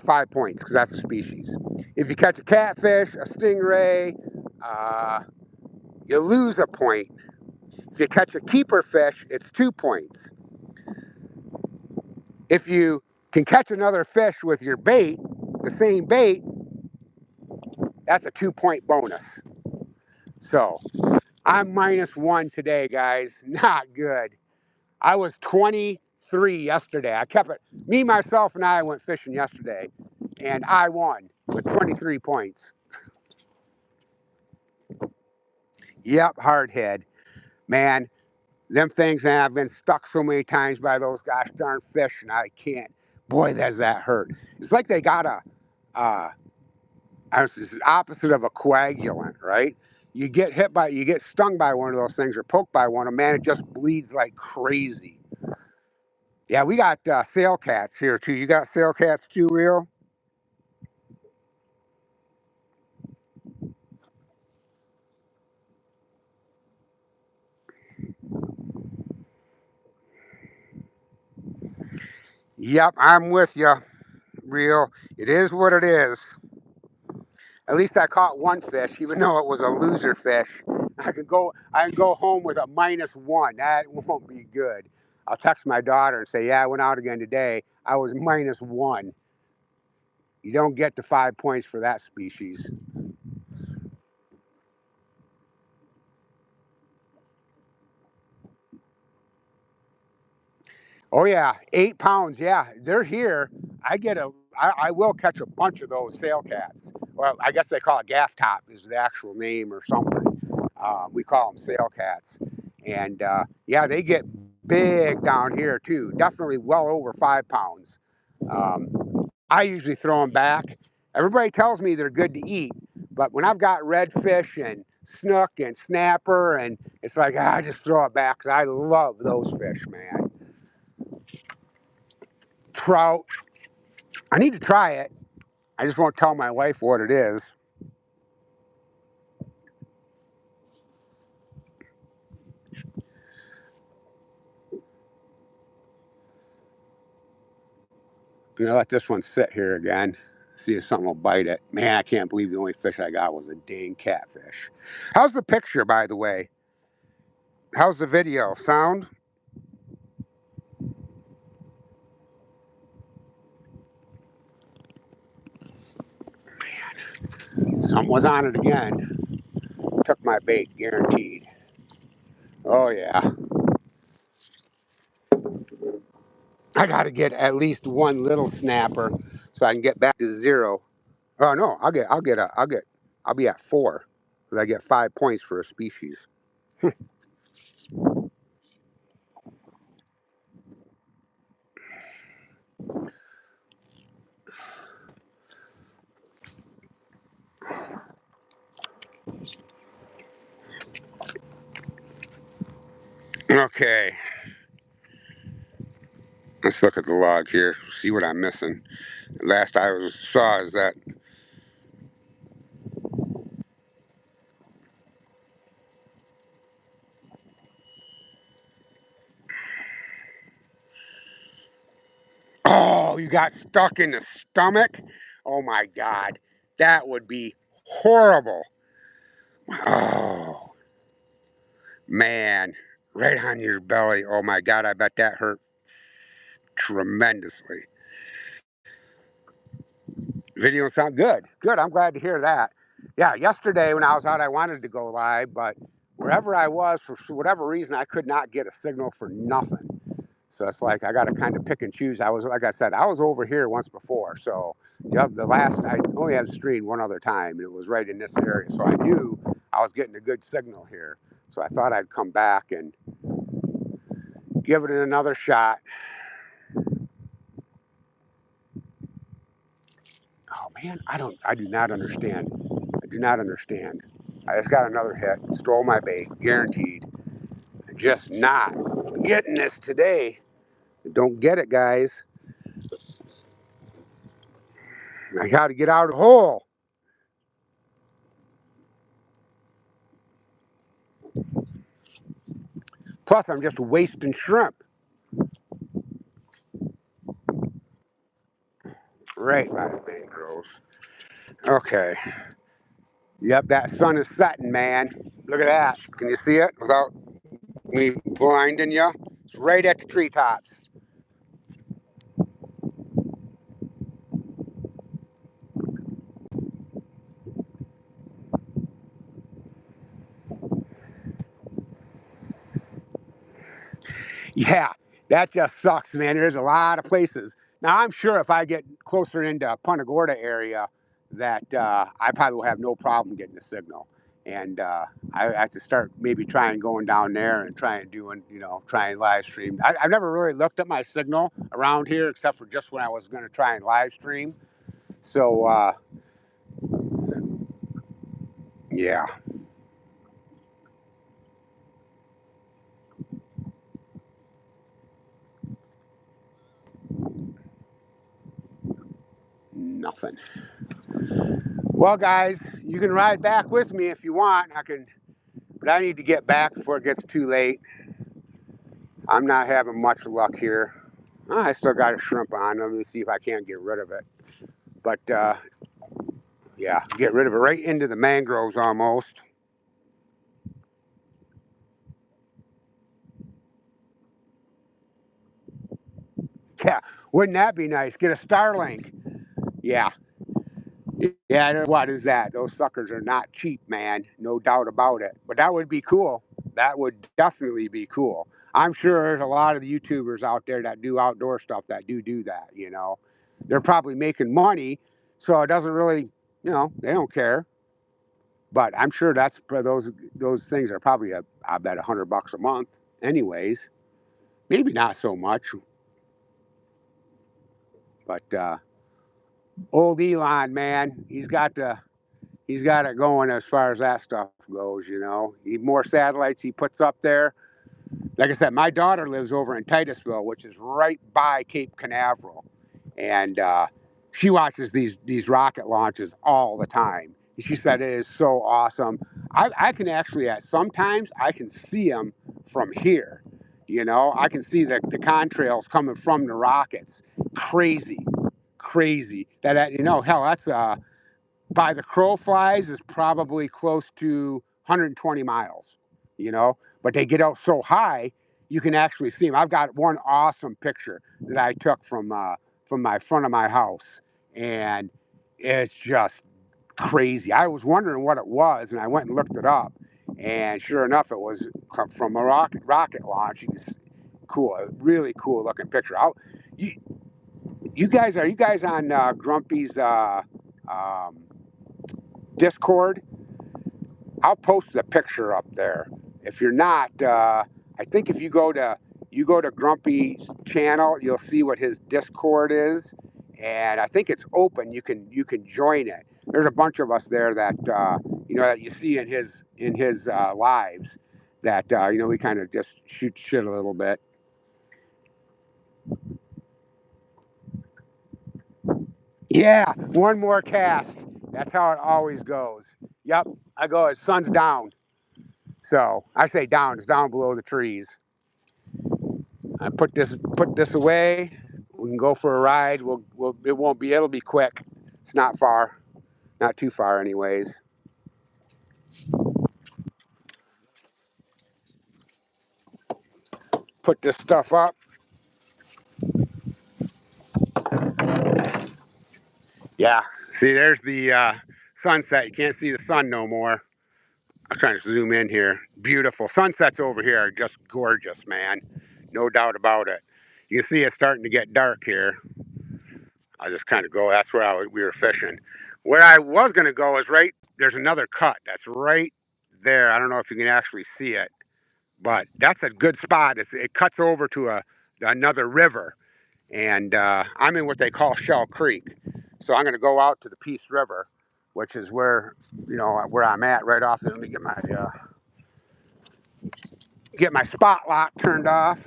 5 points because that's a species. If you catch a catfish, a stingray, uh, you lose a point. If you catch a keeper fish, it's 2 points. If you can catch another fish with your bait, the same bait, that's a 2 point bonus. So I'm -1 today, guys. Not good. I was 23 yesterday. I kept it. Me, myself, and I went fishing yesterday, and I won with 23 points. Yep, hard head. Man, them things, and I've been stuck so many times by those gosh darn fish, and I can't. Boy, does that hurt. It's like they got uh, it's the opposite of a coagulant, right? You get stung by one of those things or poked by one, and man, it just bleeds like crazy. Yeah, we got sail cats here too. You got sail cats too, real? Yep, I'm with you, real. It is what it is. At least I caught one fish, even though it was a loser fish. I can go home with a -1. That won't be good. I'll text my daughter and say, "Yeah, I went out again today. I was -1." You don't get the 5 points for that species. Oh yeah, 8 pounds. Yeah, they're here. I will catch a bunch of those sail cats. Well, I guess they call it gaff top is the actual name or something. We call them sail cats, and yeah, they get big down here too. Definitely well over 5 pounds. Um, I usually throw them back. Everybody tells me they're good to eat, but when I've got redfish and snook and snapper, and it's like I just throw it back because I love those fish, man. Trout. I need to try it. I just won't tell my wife what it is. I'm gonna let this one sit here again. See if something will bite it. Man, I can't believe the only fish I got was a dang catfish. How's the picture, by the way? How's the video? Sound? Something was on it again. Took my bait, guaranteed. Oh yeah. I gotta get at least one little snapper so I can get back to zero. Oh no, I'll be at 4 because I get 5 points for a species. Okay, let's look at the log here. See what I'm missing. Last saw is that. Oh, you got stuck in the stomach? Oh my God. That would be horrible. Oh, man. Right on your belly. Oh my God. I bet that hurt tremendously. Video sound good. Good. I'm glad to hear that. Yeah, yesterday when I was out, I wanted to go live, but wherever I was, for whatever reason, I could not get a signal for nothing. So it's like I got to kind of pick and choose. I was, like I said, I was over here once before. So the last, I only have streamed one other time, and it was right in this area. So I knew I was getting a good signal here. So I thought I'd come back and give it another shot. Oh man, I do not understand. I do not understand. I just got another hit, stole my bait, guaranteed. Just not getting this today. Don't get it, guys. I got to get out of the hole. Plus, I'm just wasting shrimp. Right by the mangroves. Okay. Yep, that sun is setting, man. Look at that. Can you see it without me blinding you? It's right at the treetops. Yeah, that just sucks, man. There's a lot of places. Now, I'm sure if I get closer into Punta Gorda area, that I probably will have no problem getting the signal. And I have to start maybe trying going down there and trying doing, trying live stream. I've never really looked at my signal around here except for just when I was going to try and live stream. So, yeah, nothing. Well, guys, you can ride back with me if you want. But I need to get back before it gets too late. I'm not having much luck here. I still got a shrimp on. Let me see if I can't get rid of it. But yeah, get rid of it right into the mangroves almost. Yeah, wouldn't that be nice? Get a Starlink. Yeah. Yeah, what is that? Those suckers are not cheap, man. No doubt about it. But that would be cool. That would definitely be cool. I'm sure there's a lot of the YouTubers out there that do outdoor stuff that do that. They're probably making money, so it doesn't really, they don't care. But I'm sure that's those things are probably I bet $100 a month, anyways. Maybe not so much, but old Elon, man, he's got it going as far as that stuff goes. The more satellites he puts up there. Like I said, my daughter lives over in Titusville, which is right by Cape Canaveral, and she watches these rocket launches all the time. She said it is so awesome. I can actually, at sometimes, I can see them from here. I can see the contrails coming from the rockets. Crazy, crazy. Hell, that's by the crow flies is probably close to 120 miles, but they get out so high, you can actually see them. I've got one awesome picture that I took from my front of my house, and it's just crazy. I was wondering what it was, and I went and looked it up, and sure enough, it was from a rocket launch. Cool, a really cool looking picture. You, are you guys on Grumpy's um, Discord? I'll post the picture up there. If you're not, I think if you go to Grumpy's channel, you'll see what his Discord is, and I think it's open. You can join it. There's a bunch of us there that that you see in his lives that we kind of just shoot shit a little bit. Yeah, one more cast. That's how it always goes. Yep, I go. It sun's down. So I say down. It's down below the trees. I put this away. We can go for a ride. It'll be quick. It's not far, not too far, anyways. Put this stuff up. Yeah. See, there's the sunset. You can't see the sun no more. I'm trying to zoom in here. Beautiful sunsets over here are just gorgeous, man. No doubt about it. You can see it's starting to get dark here. I'll just kind of go. That's where we were fishing. Where I was going to go is right. There's another cut that's right there. I don't know if you can actually see it, but that's a good spot. It cuts over to another river, and I'm in what they call Shell Creek. So I'm going to go out to the Peace River, which is where I'm at right off. Let me get my spot lock turned off.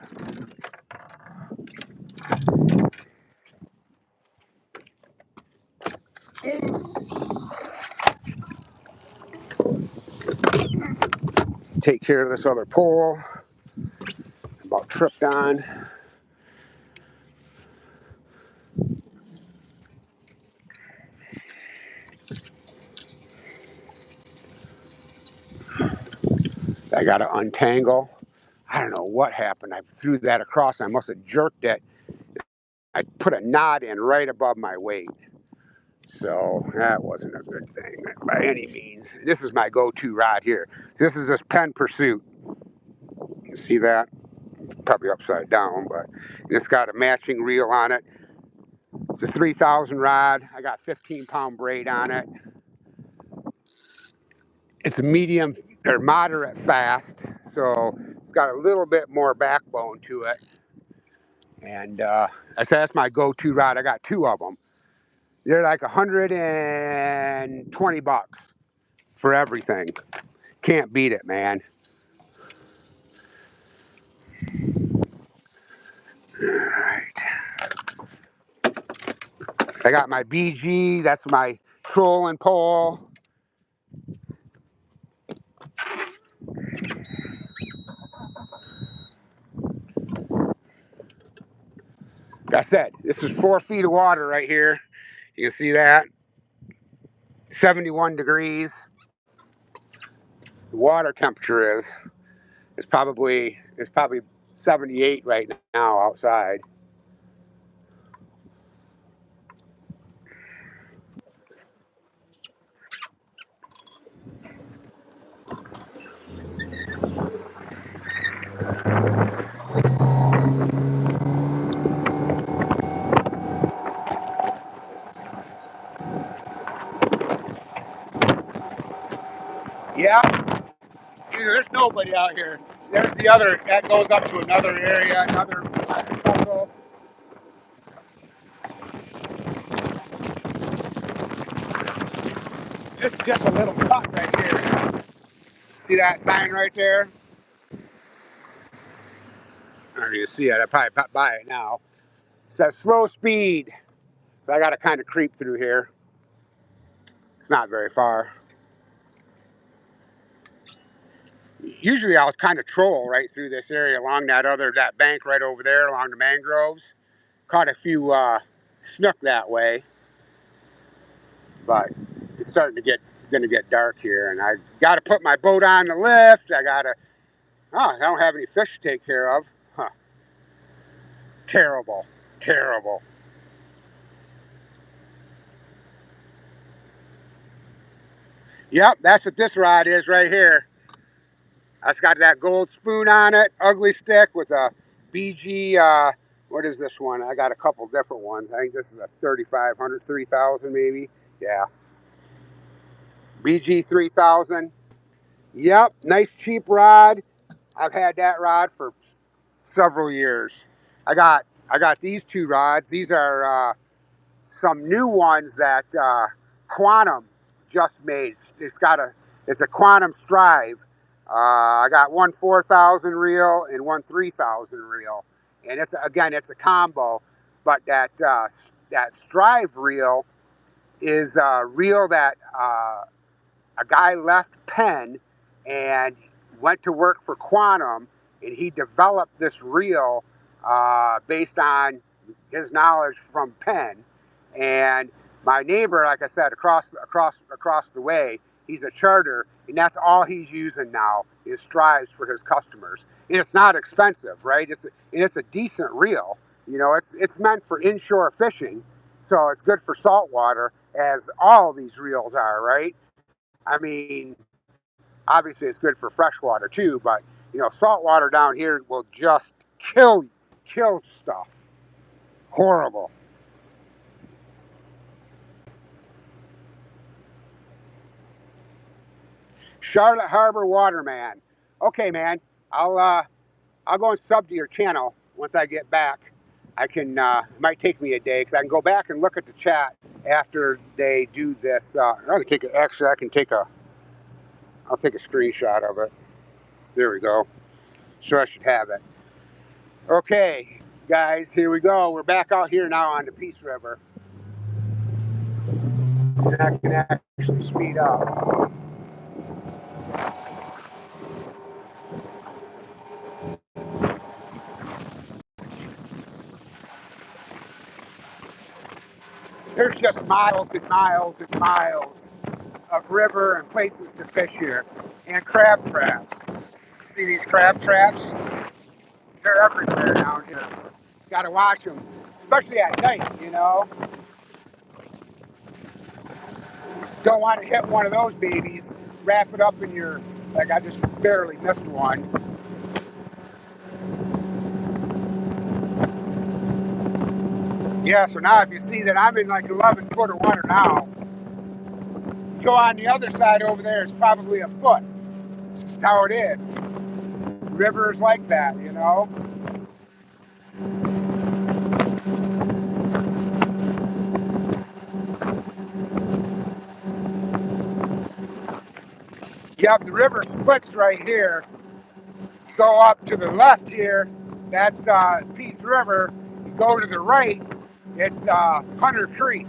Take care of this other pole. About tripped on. I got to untangle. I don't know what happened. I threw that across. I must have jerked it. I put a knot in right above my weight. So that wasn't a good thing by any means. This is my go-to rod here. This is this Penn Pursuit. You see that? It's probably upside down, but it's got a matching reel on it. It's a 3,000 rod. I got 15-pound braid on it. It's a medium or moderate fast, so it's got a little bit more backbone to it. And that's my go-to rod. I got two of them. They're like $120 for everything. Can't beat it, man. All right. I got my BG. That's my trolling pole. Like I said, this is 4 feet of water right here. You can see that. 71 degrees. The water temperature is. It's probably 78 right now outside. Yeah, there's nobody out here. There's the other, that goes up to another area, another puzzle. This is just a little cut right here. See that sign right there? I don't even see it. I probably by it now. It says slow speed. So I got to kind of creep through here. It's not very far. Usually I'll kind of troll right through this area along that bank right over there along the mangroves. Caught a few snook that way, but it's starting to gonna get dark here, and I got to put my boat on the lift. I don't have any fish to take care of. Huh. Terrible, terrible. Yep, that's what this rod is right here. It's got that gold spoon on it, ugly stick with a BG. What is this one? I got a couple different ones. I think this is a 3,500, 3,000 maybe. Yeah, BG 3,000. Yep, nice cheap rod. I've had that rod for several years. I got these two rods. These are some new ones that Quantum just made. It's a Quantum Strive. I got one 4,000 reel and one 3,000 reel, and it's a combo. But that Strive reel is a reel that a guy left Penn and went to work for Quantum, and he developed this reel based on his knowledge from Penn. And my neighbor, like I said, across the way, he's a charter, and that's all he's using now is Strives for his customers. And it's not expensive, right? It's a decent reel. It's meant for inshore fishing, so it's good for saltwater, as all of these reels are, right? I mean, obviously it's good for freshwater too, but saltwater down here will just kill stuff. Horrible. Charlotte Harbor Waterman. Okay, man. I'll uh, I'll go and sub to your channel once I get back. I can. It might take me a day because I can go back and look at the chat after they do this. I can take a, actually I can take a. I'll take a screenshot of it. There we go. So I should have it. Okay, guys, here we go. We're back out here now on the Peace River. And I can actually speed up. There's just miles and miles and miles of river and places to fish here. And crab traps. See these crab traps? They're everywhere down here. Gotta watch them, especially at night. Don't want to hit one of those babies, wrap it up in your, like I just barely missed one. Yeah, so now if you see that I'm in like 11 foot of water now, go on the other side over there, it's probably a foot. It's just how it is. Rivers like that. Yep, the river splits right here. You go up to the left here, that's Peace River. You go to the right, it's Hunter Creek.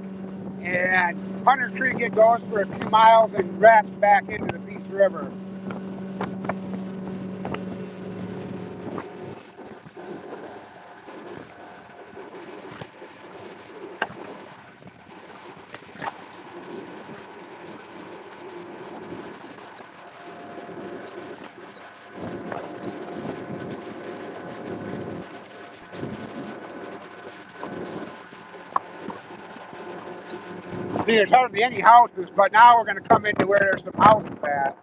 And Hunter Creek, it goes for a few miles and wraps back into the Peace River. See, there's hardly any houses, but now we're going to come into where there's some houses at.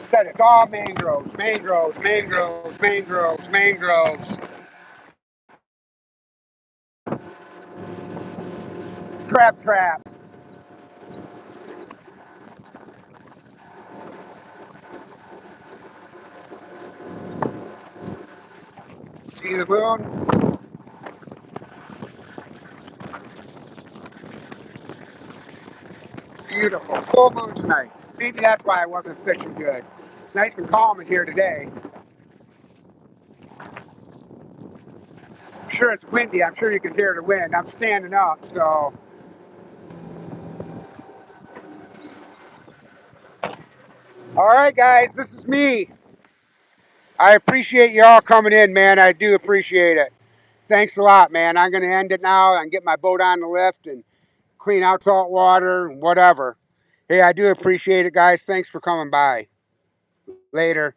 Said it's all mangroves, mangroves, mangroves, mangroves, mangroves. crab traps. See the moon? Beautiful. Full moon tonight. Maybe that's why I wasn't fishing good. It's nice and calm in here today. I'm sure it's windy. I'm sure you can hear the wind. I'm standing up, so. All right, guys, this is me. I appreciate y'all coming in, man. I do appreciate it. Thanks a lot, man. I'm going to end it now and get my boat on the lift and clean out salt water and whatever. Hey, I do appreciate it, guys. Thanks for coming by. Later.